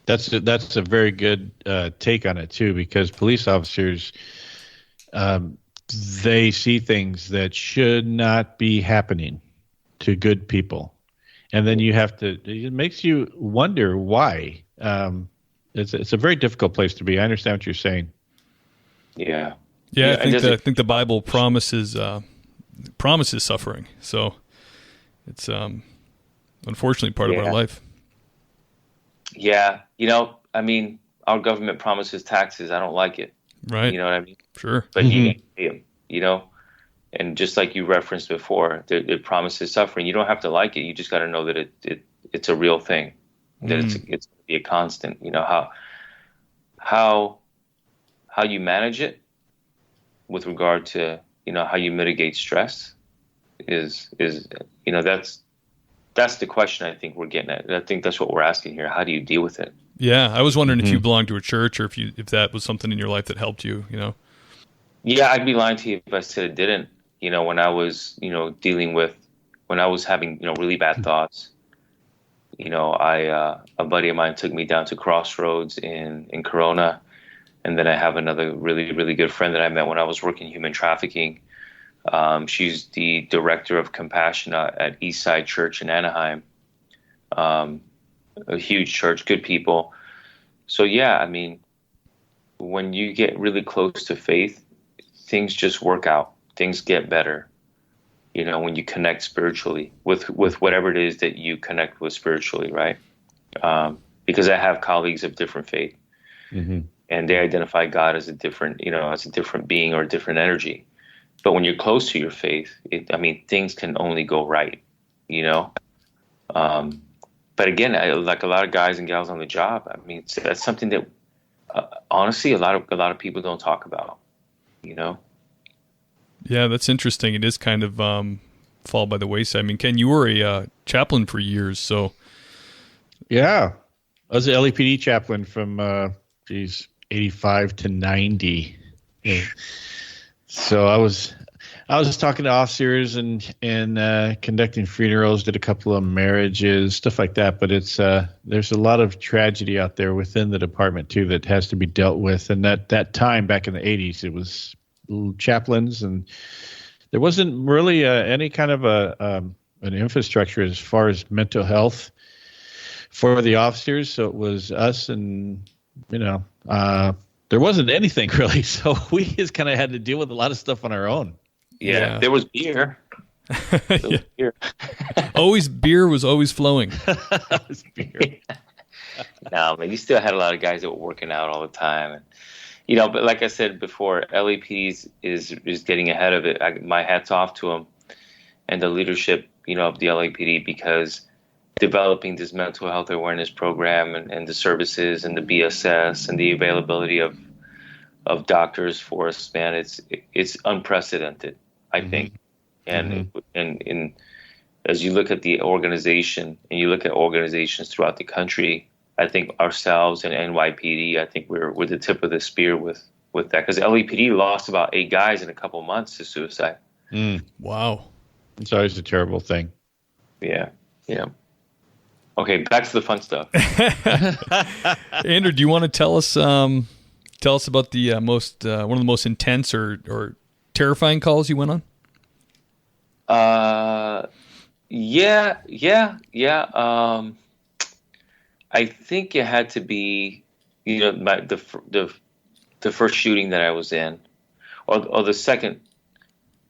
Speaker 3: That's a very good take on it too, because police officers, they see things that should not be happening to good people. And then it makes you wonder why. It's a very difficult place to be. I understand what you're saying.
Speaker 4: Yeah.
Speaker 2: Yeah, I think the Bible promises suffering. So it's unfortunately part of our life.
Speaker 4: Yeah. I mean, our government promises taxes. I don't like it.
Speaker 2: Right.
Speaker 4: You know what I mean?
Speaker 2: Sure.
Speaker 4: But you can't pay them, And just like you referenced before, it promises suffering. You don't have to like it. You just got to know that it's a real thing, that it's going to be a constant. How you manage it with regard to how you mitigate stress is that's the question I think we're getting at. I think that's what we're asking here. How do you deal with it?
Speaker 2: Yeah, I was wondering if you belonged to a church or if that was something in your life that helped you.
Speaker 4: Yeah, I'd be lying to you if I said it didn't. When I was, when I was having, really bad thoughts, a buddy of mine took me down to Crossroads in Corona. And then I have another really, really good friend that I met when I was working human trafficking. She's the director of compassion at Eastside Church in Anaheim. A huge church, good people. So yeah, I mean, when you get really close to faith, things just work out. Things get better, when you connect spiritually with whatever it is that you connect with spiritually, right? Because I have colleagues of different faith, and they identify God as a different being or a different energy. But when you're close to your faith, things can only go right, But again, like a lot of guys and gals on the job, that's something that honestly a lot of people don't talk about,
Speaker 2: Yeah, that's interesting. It is kind of fall by the wayside. Ken, you were a chaplain for years, so.
Speaker 3: Yeah, I was an LAPD chaplain from 85 to 90. Yeah. So I was talking to officers and conducting funerals, did a couple of marriages, stuff like that. But it's there's a lot of tragedy out there within the department too that has to be dealt with. And that time back in the 80s, it was chaplains, and there wasn't really any kind of an infrastructure as far as mental health for the officers. So it was us, and there wasn't anything really. So we just kind of had to deal with a lot of stuff on our own.
Speaker 4: Yeah. There was beer.
Speaker 2: Beer was always flowing.
Speaker 3: Beer.
Speaker 4: No, man, you still had a lot of guys that were working out all the time. And, but like I said before, LAPD is getting ahead of it. My hat's off to them and the leadership, of the LAPD, because developing this mental health awareness program and the services and the BSS and the availability of doctors for us, man, it's unprecedented, I think. And as you look at the organization and you look at organizations throughout the country, I think ourselves and NYPD, I think we're the tip of the spear with that, because LAPD lost about 8 guys in a couple months to suicide.
Speaker 2: Wow.
Speaker 3: It's always a terrible thing.
Speaker 4: Yeah. Okay, back to the fun stuff.
Speaker 2: Andrew, do you want to tell us about the one of the most intense or terrifying calls you went on?
Speaker 4: Yeah. I think it had to be, the first shooting that I was in, or the second.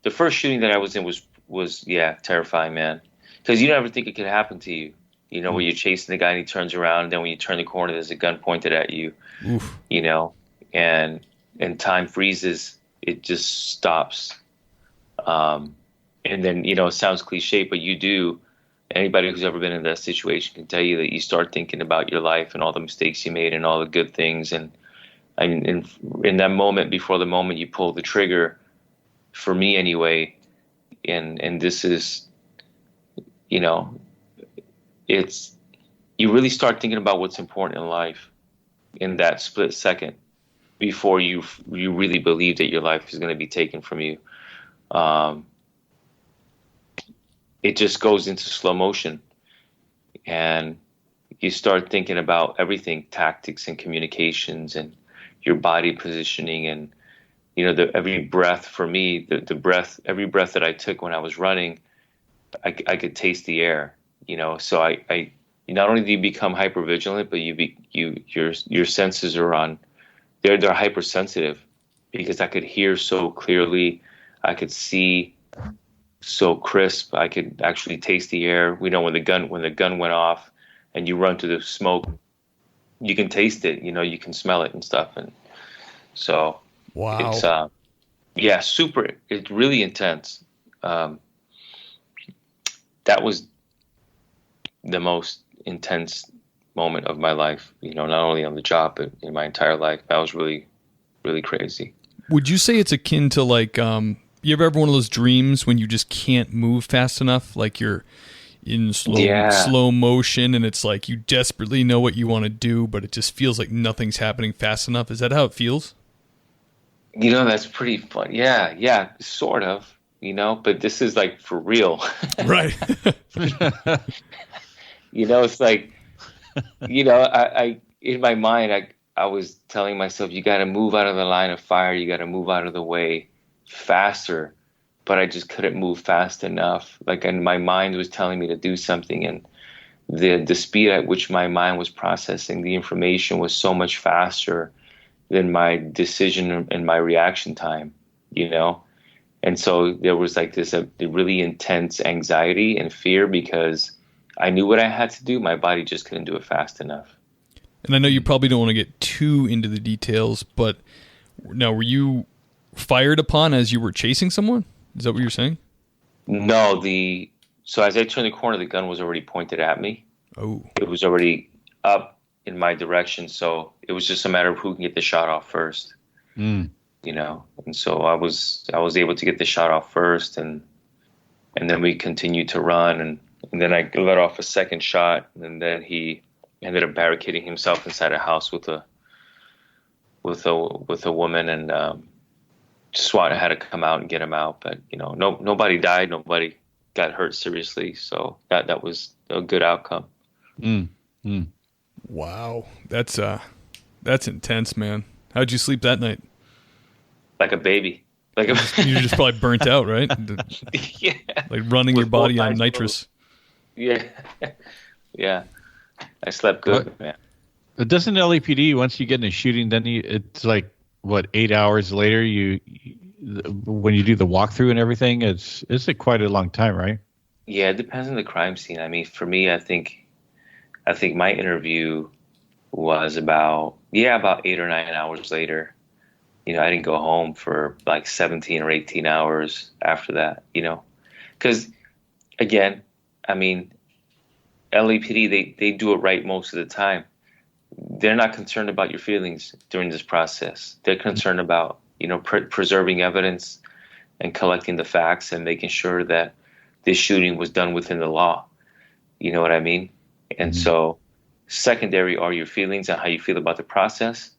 Speaker 4: The first shooting that I was in was terrifying, man, because you never think it could happen to you. When you're chasing the guy and he turns around, and then when you turn the corner, there's a gun pointed at you. Oof. And time freezes. It just stops. And then, it sounds cliche, but you do. Anybody who's ever been in that situation can tell you that you start thinking about your life and all the mistakes you made and all the good things. And in that moment, before the moment you pull the trigger, for me anyway, and this is, it's, you really start thinking about what's important in life in that split second before you really believe that your life is going to be taken from you. It just goes into slow motion, and you start thinking about everything, tactics and communications and your body positioning. And, every breath for me, every breath that I took when I was running, I could taste the air, so I not only do you become hypervigilant, but your senses are on, they're hypersensitive, because I could hear so clearly, I could see so crisp, I could actually taste the air. When the gun went off and you run through the smoke, you can taste it, you can smell it and stuff. And so
Speaker 2: wow.
Speaker 4: It's it's really intense. That was the most intense moment of my life, not only on the job, but in my entire life. That was really, really crazy.
Speaker 2: Would you say it's akin to you ever have one of those dreams when you just can't move fast enough? Like you're in slow motion and it's like you desperately know what you want to do, but it just feels like nothing's happening fast enough. Is that how it feels?
Speaker 4: That's pretty fun. Yeah, sort of, but this is like for real.
Speaker 2: Right.
Speaker 4: It's like, I in my mind, I was telling myself, you got to move out of the line of fire. You got to move out of the way faster, but I just couldn't move fast enough. And my mind was telling me to do something, and the speed at which my mind was processing the information was so much faster than my decision and my reaction time, And so there was this really intense anxiety and fear, because I knew what I had to do. My body just couldn't do it fast enough.
Speaker 2: And I know you probably don't want to get too into the details, but now, were you fired upon as you were chasing someone? Is that what you're saying?
Speaker 4: No, so as I turned the corner, the gun was already pointed at me.
Speaker 2: Oh. It
Speaker 4: was already up in my direction, so it was just a matter of who can get the shot off first. And so I was able to get the shot off first, and then we continued to run, and then I let off a second shot, and then he ended up barricading himself inside a house with a woman, and SWAT had to come out and get him out, but nobody died, nobody got hurt seriously, so that was a good outcome.
Speaker 2: Wow, that's intense, man. How'd you sleep that night?
Speaker 4: Like a baby.
Speaker 2: You're just probably burnt out, right?
Speaker 4: Yeah.
Speaker 2: Like running your body on nitrous.
Speaker 4: Yeah. Yeah. I slept good, man.
Speaker 3: Doesn't LAPD, once you get in a shooting, then it's 8 hours later, when you do the walkthrough and everything, it's quite a long time, right?
Speaker 4: Yeah, it depends on the crime scene. I mean, for me, I think my interview was about 8 or 9 hours later. I didn't go home for like 17 or 18 hours after that, because again, I mean, LAPD, they do it right most of the time. They're not concerned about your feelings during this process. They're concerned about, preserving evidence and collecting the facts and making sure that this shooting was done within the law. You know what I mean? And so secondary are your feelings and how you feel about the process.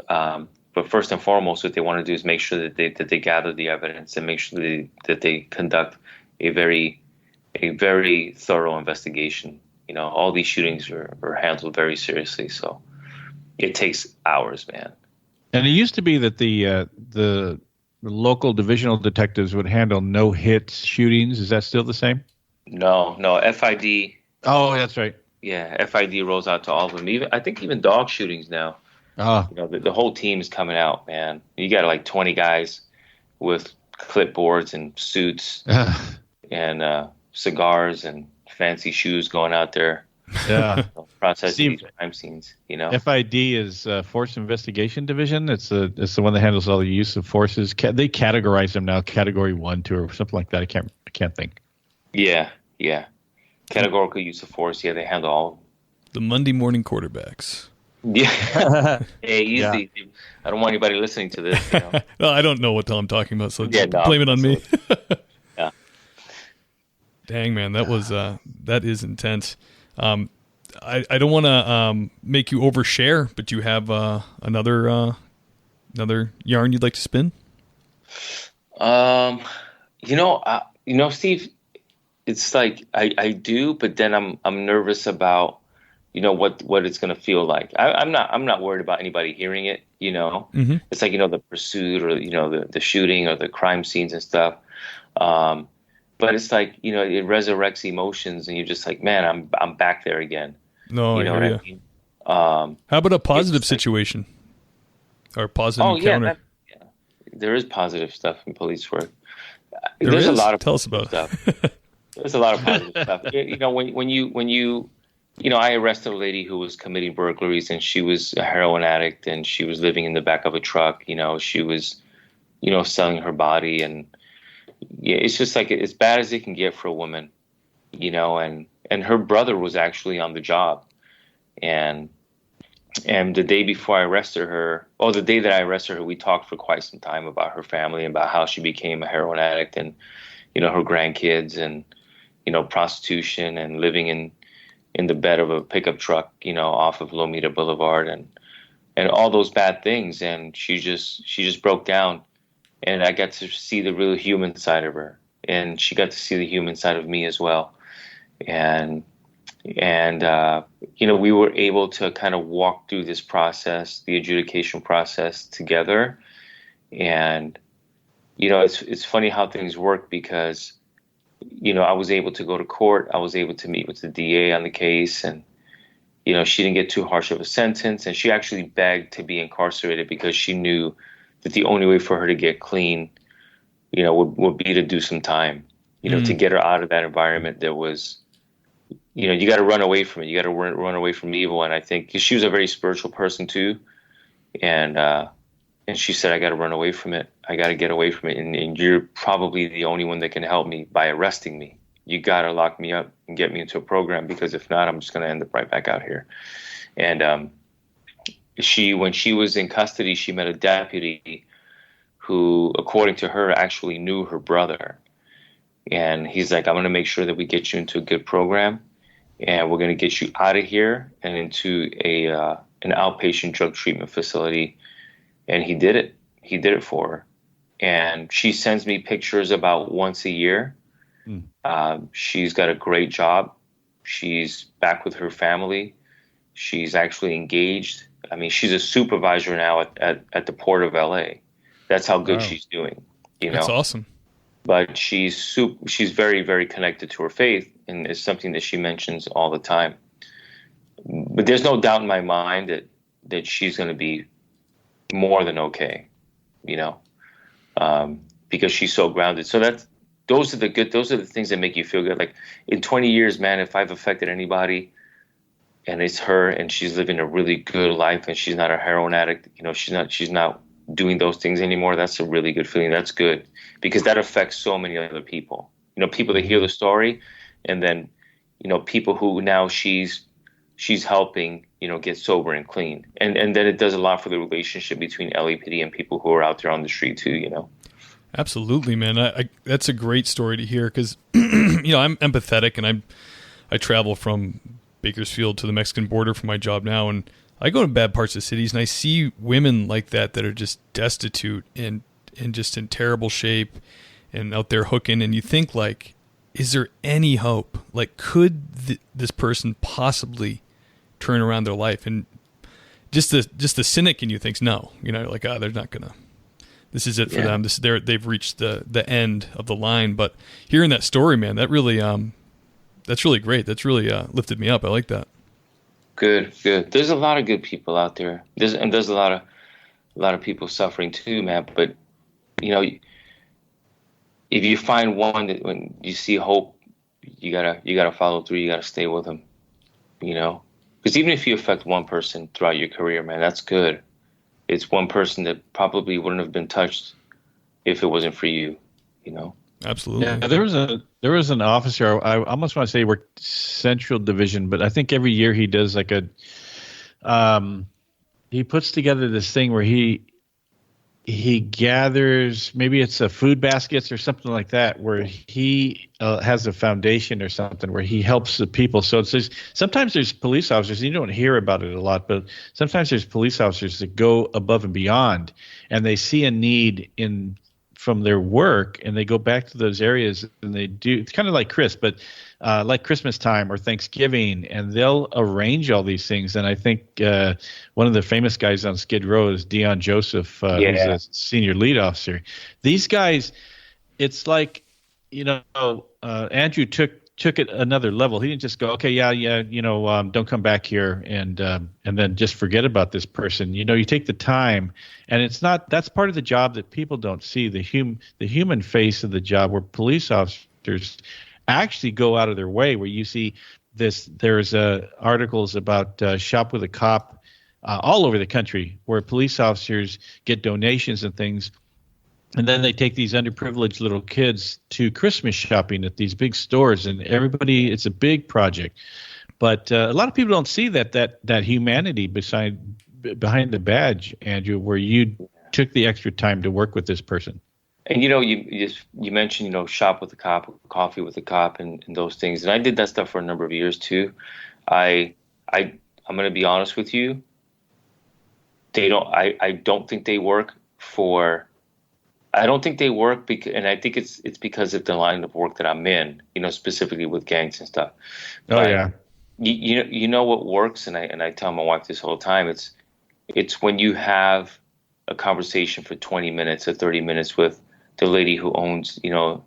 Speaker 4: But first and foremost, what they want to do is make sure that they gather the evidence and make sure that they conduct a very thorough investigation. All these shootings are handled very seriously, so it takes hours, man.
Speaker 3: And it used to be that the local divisional detectives would handle no-hit shootings. Is that still the same?
Speaker 4: No, FID.
Speaker 3: Oh, that's right.
Speaker 4: Yeah, FID rolls out to all of them. I think even dog shootings now. The whole team is coming out, man. You got like 20 guys with clipboards and suits and cigars and fancy shoes going out there.
Speaker 3: Yeah,
Speaker 4: processing these crime scenes.
Speaker 3: FID is Force Investigation Division. It's the one that handles all the use of forces. They categorize them now, Category 1, 2, or something like that. I can't think.
Speaker 4: Yeah. Categorical use of force. Yeah, they handle all of them.
Speaker 2: The Monday morning quarterbacks.
Speaker 4: Yeah. Hey, easy. Yeah. I don't want anybody listening to this.
Speaker 2: No, I don't know what the hell I'm talking about, so blame it on me.
Speaker 4: Yeah.
Speaker 2: Dang, man, that is intense. I don't want to make you overshare, but you have another yarn you'd like to spin?
Speaker 4: Steve, it's like I do, but then I'm nervous about what it's going to feel like. I'm not worried about anybody hearing it.
Speaker 2: Mm-hmm.
Speaker 4: It's like the pursuit or the shooting or the crime scenes and stuff. But it's like it resurrects emotions, and you're just like, man, I'm back there again.
Speaker 2: No,
Speaker 4: I mean?
Speaker 2: How about a positive situation or positive encounter?
Speaker 4: There is positive stuff in police work.
Speaker 2: There's
Speaker 4: a lot of
Speaker 2: tell us about
Speaker 4: stuff. There's a lot of positive stuff. When you I arrested a lady who was committing burglaries, and she was a heroin addict, and she was living in the back of a truck. She was, selling her body, and it's just like as bad as it can get for a woman, and her brother was actually on the job, and the day before I arrested her, the day that I arrested her, we talked for quite some time about her family and about how she became a heroin addict, and her grandkids, and prostitution, and living in the bed of a pickup truck, off of Lomita Boulevard, and all those bad things. And she just broke down, and I got to see the real human side of her, and she got to see the human side of me as well. And we were able to kind of walk through this process, the adjudication process together. And, it's funny how things work, because I was able to go to court. I was able to meet with the DA on the case, and, she didn't get too harsh of a sentence. And she actually begged to be incarcerated because she knew that the only way for her to get clean, would be to do some time, to get her out of that environment. There was, you got to run away from it. You got to run away from evil. And I think 'cause she was a very spiritual person too. And she said, I got to run away from it. I got to get away from it. And you're probably the only one that can help me by arresting me. You got to lock me up and get me into a program, because if not, I'm just going to end up right back out here. And when she was in custody, she met a deputy who, according to her, actually knew her brother. And he's like, I'm going to make sure that we get you into a good program, and we're going to get you out of here and into an outpatient drug treatment facility. And he did it. He did it for her. And she sends me pictures about once a year. She's got a great job. She's back with her family. She's actually engaged. I mean, she's a supervisor now at the Port of LA. That's how good she's doing.
Speaker 2: That's awesome.
Speaker 4: But she's very, very connected to her faith, and it's something that she mentions all the time. But there's no doubt in my mind that she's going to be more than okay, because she's so grounded. So those are the things that make you feel good. Like in 20 years, man, if I've affected anybody, and it's her, and she's living a really good life, and she's not a heroin addict. She's not doing those things anymore. That's a really good feeling. That's good, because that affects so many other people. People that hear the story, and then, people who now she's helping, get sober and clean. And then it does a lot for the relationship between LAPD and people who are out there on the street too,
Speaker 2: Absolutely, man. I that's a great story to hear, because, I'm empathetic, and I travel from Bakersfield to the Mexican border for my job now, and I go to bad parts of cities, and I see women like that are just destitute and just in terrible shape and out there hooking, and you think, like, is there any hope? Like, could this person possibly turn around their life? And just the cynic in you thinks no. Like, they're not gonna. This is it for them. They've reached the end of the line. But hearing that story, man, that really that's really great. That's really lifted me up. I like that.
Speaker 4: Good. There's a lot of good people out there. There's a lot of people suffering too, man. But if you find one that, when you see hope, you gotta follow through. You gotta stay with them. Because even if you affect one person throughout your career, man, that's good. It's one person that probably wouldn't have been touched if it wasn't for you.
Speaker 2: Absolutely.
Speaker 3: Yeah, there was an officer. I almost want to say he worked Central Division, but I think every year he does like he puts together this thing where he gathers, maybe it's a food baskets or something like that, where he has a foundation or something where he helps the people. So sometimes there's police officers, you don't hear about it a lot, but sometimes there's police officers that go above and beyond, and they see a need from their work, and they go back to those areas, and they do. It's kind of like Chris, but like Christmas time or Thanksgiving, and they'll arrange all these things. And I think one of the famous guys on Skid Row is Dion Joseph, who's a senior lead officer. These guys, it's like, Andrew took it another level. He didn't just go, okay, don't come back here and then just forget about this person. You take the time, and that's part of the job that people don't see, the human face of the job, where police officers actually go out of their way, where you see this. There's articles about Shop with a Cop all over the country, where police officers get donations and things, and then they take these underprivileged little kids to Christmas shopping at these big stores, and everybody, it's a big project. But a lot of people don't see that humanity behind the badge, Andrew, where you took the extra time to work with this person.
Speaker 4: And you mentioned Shop with a Cop, Coffee with a Cop, and those things. And I did that stuff for a number of years too. I'm going to be honest with you. I don't think they work for. I don't think they work and I think it's because of the line of work that I'm in. Specifically with gangs and stuff. But you know what works, and I tell my wife this all the time. It's when you have a conversation for 20 minutes or 30 minutes with the lady who owns, the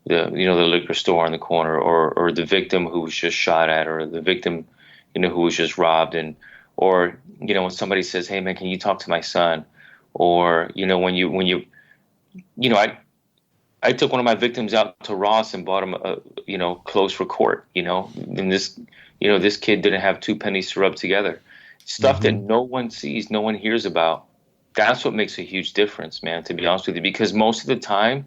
Speaker 4: liquor store on the corner, or the victim who was just shot at, or the victim, who was just robbed, or when somebody says, "Hey man, can you talk to my son?" Or I took one of my victims out to Ross and bought him clothes for court, and this kid didn't have 2 pennies to rub together. Stuff that no one sees, no one hears about. That's what makes a huge difference, man, to be honest with you, because most of the time,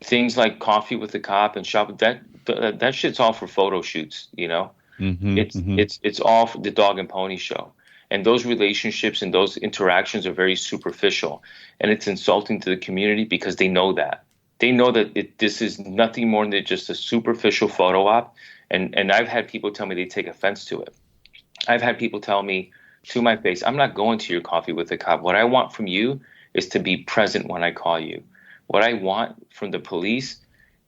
Speaker 4: things like Coffee with the Cop and Shop, that shit's all for photo shoots, It's all for the dog and pony show. And those relationships and those interactions are very superficial, and it's insulting to the community because they know that. They know that this is nothing more than just a superficial photo op, and I've had people tell me they take offense to it. I've had people tell me to my face, "I'm not going to your Coffee with a Cop. What I want from you is to be present when I call you. What I want from the police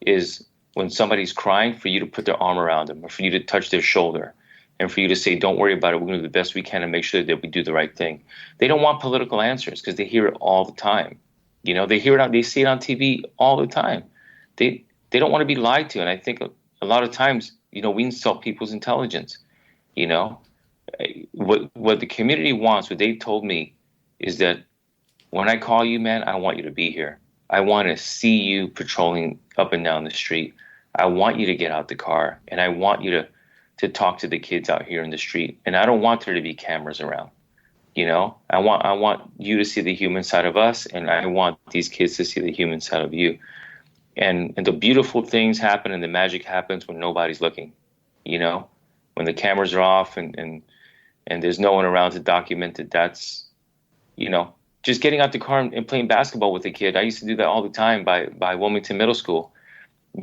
Speaker 4: is when somebody's crying, for you to put their arm around them, or for you to touch their shoulder, and for you to say, don't worry about it. We're going to do the best we can and make sure that we do the right thing." They don't want political answers because they hear it all the time. They hear it they see it on TV all the time. They don't want to be lied to. And I think a lot of times, we insult people's intelligence. What the community wants, what they told me, is that when I call you, man, I want you to be here. I want to see you patrolling up and down the street. I want you to get out the car, and I want you to talk to the kids out here in the street. And I don't want there to be cameras around. You know, I want you to see the human side of us, and I want these kids to see the human side of you. And the beautiful things happen and the magic happens when nobody's looking, you know, when the cameras are off and there's no one around to document it. That's, you know, just getting out the car and playing basketball with a kid. I used to do that all the time by Wilmington Middle School.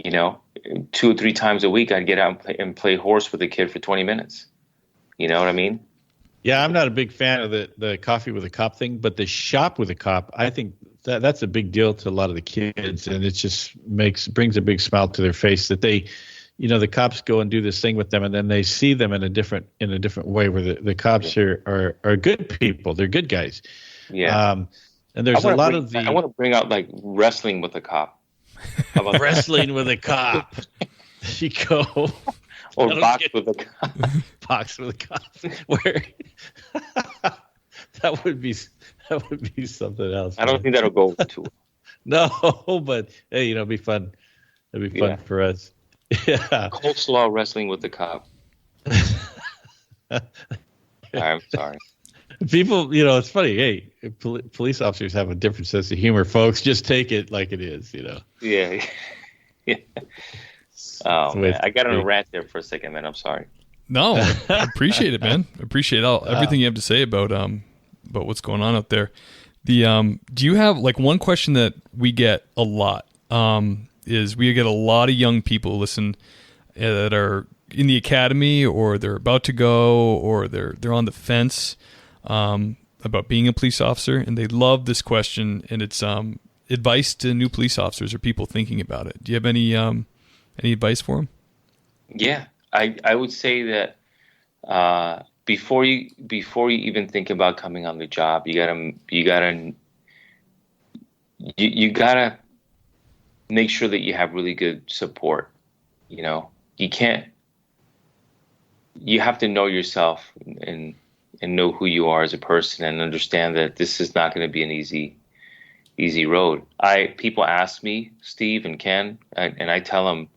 Speaker 4: You know, 2 or 3 times a week, I'd get out and play horse with a kid for 20 minutes. You know what I mean?
Speaker 3: Yeah, I'm not a big fan of the coffee with a cop thing, but the shop with a cop, I think that's a big deal to a lot of the kids, and it just brings a big smile to their face that they, you know, the cops go and do this thing with them, and then they see them in a different way, where the cops are good people, they're good guys.
Speaker 4: Yeah.
Speaker 3: And there's a lot of
Speaker 4: I want to bring out like wrestling with a cop. How about
Speaker 3: wrestling with a cop. There you go.
Speaker 4: Or box with a cop.
Speaker 3: Box with a cop. Where that would be something else.
Speaker 4: I don't think that'll go too well.
Speaker 3: No, but hey, you know, it'd be fun. It'd be fun for us. Yeah.
Speaker 4: Coleslaw wrestling with the cop. I'm sorry.
Speaker 3: People, you know, it's funny. Hey, police officers have a different sense of humor, folks. Just take it like it is, you know.
Speaker 4: Yeah. Yeah. Oh, man. I got on a rant there for a second, man. I'm sorry.
Speaker 2: No, I appreciate it, man. I appreciate everything you have to say about what's going on out there. Do you have like one question that we get a lot? Is we get a lot of young people listen that are in the academy, or they're about to go, or they're on the fence about being a police officer, and they love this question, and it's advice to new police officers or people thinking about it. Do you have any advice for them?
Speaker 3: Yeah,
Speaker 4: I would say that before you even think about coming on the job, you gotta make sure that you have really good support. You know, you have to know yourself and know who you are as a person, and understand that this is not going to be an easy road. People ask me, Steve and Ken, and I tell them,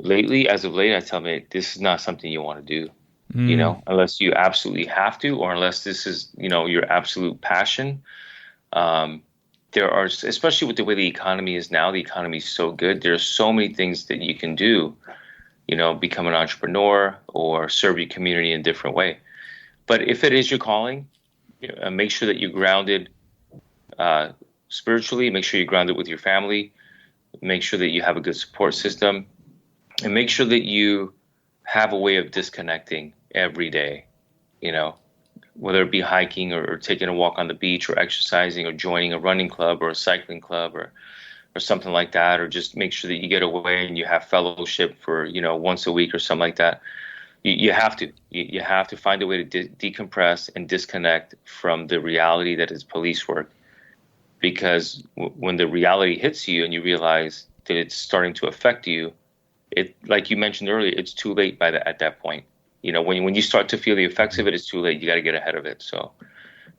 Speaker 4: as of late, I tell them, this is not something you want to do, you know, unless you absolutely have to, or unless this is, you know, your absolute passion. There are, especially with the way the economy is now, the economy is so good. There are so many things that you can do, you know, become an entrepreneur or serve your community in a different way. But if it is your calling, make sure that you're grounded spiritually, make sure you're grounded with your family, make sure that you have a good support system, and make sure that you have a way of disconnecting every day, you know, whether it be hiking or taking a walk on the beach, or exercising, or joining a running club or a cycling club or something like that, or just make sure that you get away and you have fellowship for, you know, once a week or something like that. You have to find a way to decompress and disconnect from the reality that is police work, because when the reality hits you and you realize that it's starting to affect you, like you mentioned earlier, it's too late at that point. You know, when you start to feel the effects of it, it's too late. You got to get ahead of it. So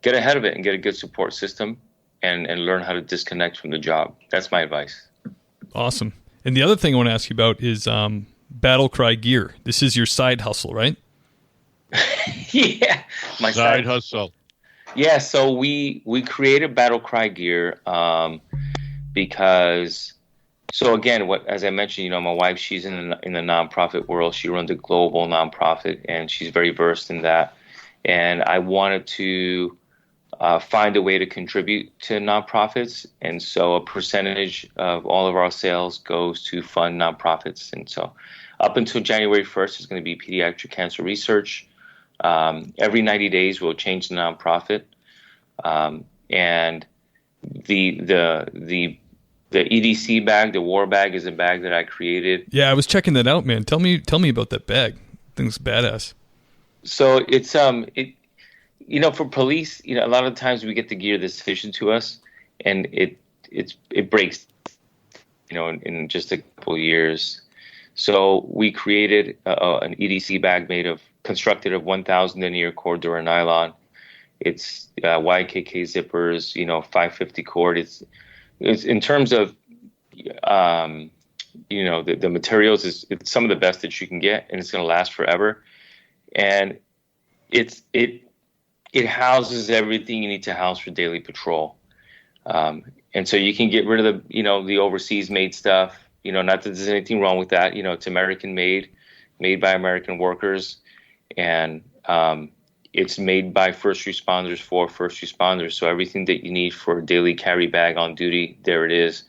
Speaker 4: get ahead of it and get a good support system and learn how to disconnect from the job. That's my advice.
Speaker 2: Awesome. And the other thing I want to ask you about is Battle Cry gear. This is your side hustle, right?
Speaker 4: Yeah. My
Speaker 3: side hustle.
Speaker 4: Yeah. So we created Battle Cry gear because... So again, as I mentioned, you know, my wife, she's in the nonprofit world. She runs a global nonprofit, and she's very versed in that. And I wanted to find a way to contribute to nonprofits. And so a percentage of all of our sales goes to fund nonprofits. And so up until January 1st is going to be pediatric cancer research. Every 90 days, we'll change the nonprofit. And the EDC bag, the war bag, is a bag that I created.
Speaker 2: Yeah, I was checking that out, man. Tell me about that bag. Thing's badass.
Speaker 4: So it's you know, for police, you know, a lot of times we get the gear that's sufficient to us, and it breaks, you know, in just a couple of years. So we created an EDC bag constructed of 1,000 denier cord duranylon. It's YKK zippers, you know, 550 cord. It's in terms of the materials it's some of the best that you can get, and it's going to last forever. And it houses everything you need to house for daily patrol. And so you can get rid of the overseas made stuff. Not that there's anything wrong with that. It's American made by American workers, and it's made by first responders for first responders. So everything that you need for a daily carry bag on duty, there it is.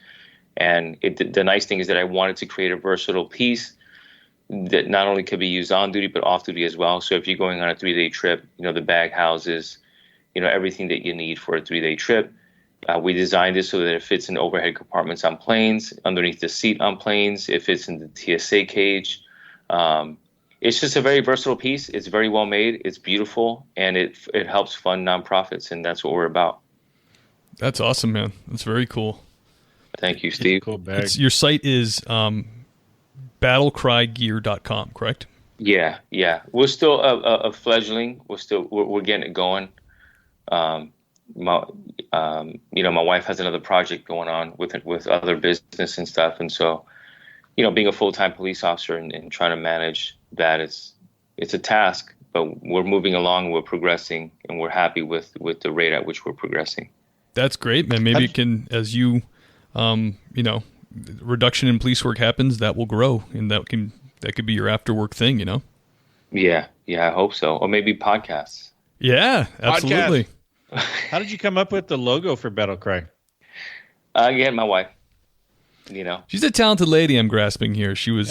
Speaker 4: And the nice thing is that I wanted to create a versatile piece that not only could be used on duty but off duty as well. So if you're going on a 3-day trip, the bag houses, everything that you need for a 3-day trip. We designed it so that it fits in overhead compartments on planes, underneath the seat on planes. It fits in the TSA cage. It's just a very versatile piece. It's very well made. It's beautiful, and it helps fund nonprofits, and that's what we're about.
Speaker 2: That's awesome, man. That's very cool.
Speaker 4: Thank you, Steve.
Speaker 3: Cool bag.
Speaker 2: Your site is battlecrygear.com, correct?
Speaker 4: Yeah. We're still a fledgling. We're getting it going. My wife has another project going on with other business and stuff, and so, being a full-time police officer and trying to manage that, it's a task. But we're moving along, we're progressing, and we're happy with the rate at which we're progressing. That's great, man. Maybe it can, as you, reduction in police work happens, that will grow, and that could be your after work thing, Yeah, I hope so. Or maybe podcasts. Yeah, absolutely.
Speaker 3: How did you come up with the logo for Battle Cry?
Speaker 4: Again, my wife.
Speaker 2: She's a talented lady. I'm grasping here. She was.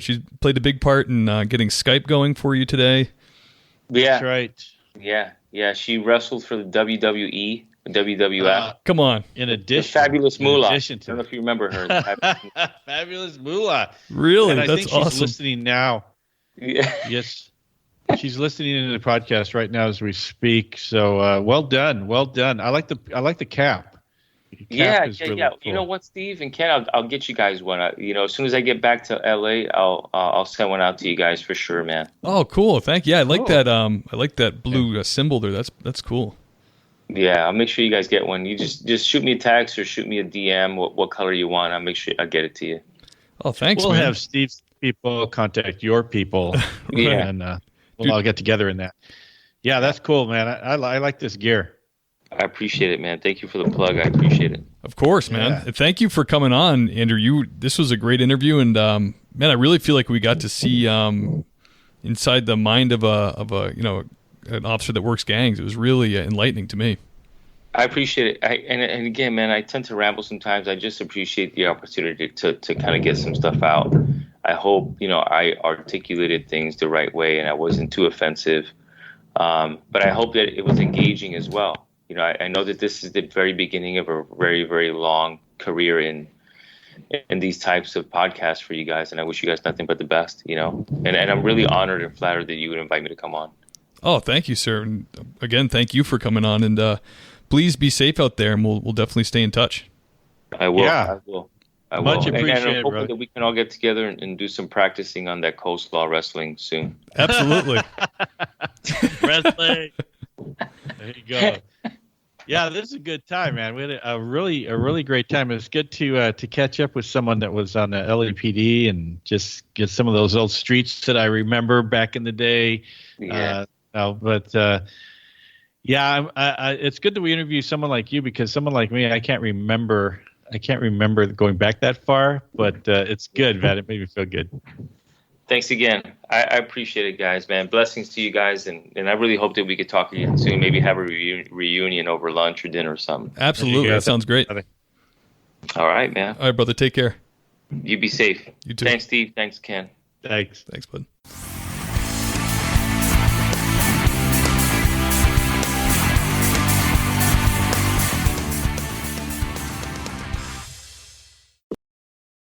Speaker 2: She's played a big part in getting Skype going for you today.
Speaker 4: Yeah,
Speaker 3: that's right.
Speaker 4: Yeah. She wrestled for the WWE, WWF.
Speaker 2: Come on.
Speaker 3: In addition,
Speaker 4: the Fabulous Moolah. I
Speaker 3: don't
Speaker 4: know if you remember her.
Speaker 3: Fabulous Moolah.
Speaker 2: Really?
Speaker 3: And I
Speaker 2: That's
Speaker 3: think
Speaker 2: awesome.
Speaker 3: She's listening now.
Speaker 4: Yeah.
Speaker 3: Yes. She's listening into the podcast right now as we speak. So well done. I like the cap.
Speaker 4: Yeah. Cool. You know what, Steve and Ken, I'll get you guys one. As soon as I get back to LA, I'll send one out to you guys for sure, man.
Speaker 2: Oh, cool. Thank you. Yeah, I like that. I like that blue symbol there. That's cool.
Speaker 4: Yeah, I'll make sure you guys get one. You just shoot me a text or shoot me a DM. What color you want? I'll make sure I get it to you.
Speaker 2: Oh, thanks.
Speaker 3: We'll
Speaker 2: man.
Speaker 3: have Steve's people contact your people.
Speaker 4: Yeah,
Speaker 3: and we'll all get together in that. Yeah, that's cool, man. I like this gear.
Speaker 4: I appreciate it, man. Thank you for the plug. I appreciate it.
Speaker 2: Of course, man.
Speaker 3: Yeah.
Speaker 2: Thank you for coming on, Andrew. This was a great interview, and man, I really feel like we got to see inside the mind of an officer that works gangs. It was really enlightening to me.
Speaker 4: I appreciate it. And again, man, I tend to ramble sometimes. I just appreciate the opportunity to kind of get some stuff out. I hope I articulated things the right way and I wasn't too offensive. But I hope that it was engaging as well. I know that this is the very beginning of a very, very long career in these types of podcasts for you guys, and I wish you guys nothing but the best. And I'm really honored and flattered that you would invite me to come on. Oh, thank you, sir. And again, thank you for coming on, and please be safe out there, and we'll definitely stay in touch. I will.
Speaker 3: Yeah.
Speaker 4: I will.
Speaker 3: Much appreciated,
Speaker 4: and I'm hoping
Speaker 3: brother.
Speaker 4: that we can all get together and do some practicing on that coleslaw wrestling soon.
Speaker 2: Absolutely.
Speaker 3: Wrestling. There you go. Yeah, this is a good time, man. We had a really great time. It was good to catch up with someone that was on the LAPD and just get some of those old streets that I remember back in the day.
Speaker 4: Yeah.
Speaker 3: It's good that we interview someone like you, because someone like me, I can't remember going back that far, but it's good, man. It made me feel good. Thanks again. I appreciate it, guys, man. Blessings to you guys, and I really hope that we could talk again soon. Maybe have a reunion over lunch or dinner or something.
Speaker 2: Absolutely. That sounds great.
Speaker 4: All right, man.
Speaker 2: All right, brother. Take care.
Speaker 4: You be safe.
Speaker 2: You too.
Speaker 4: Thanks, Steve. Thanks, Ken.
Speaker 3: Thanks,
Speaker 2: bud.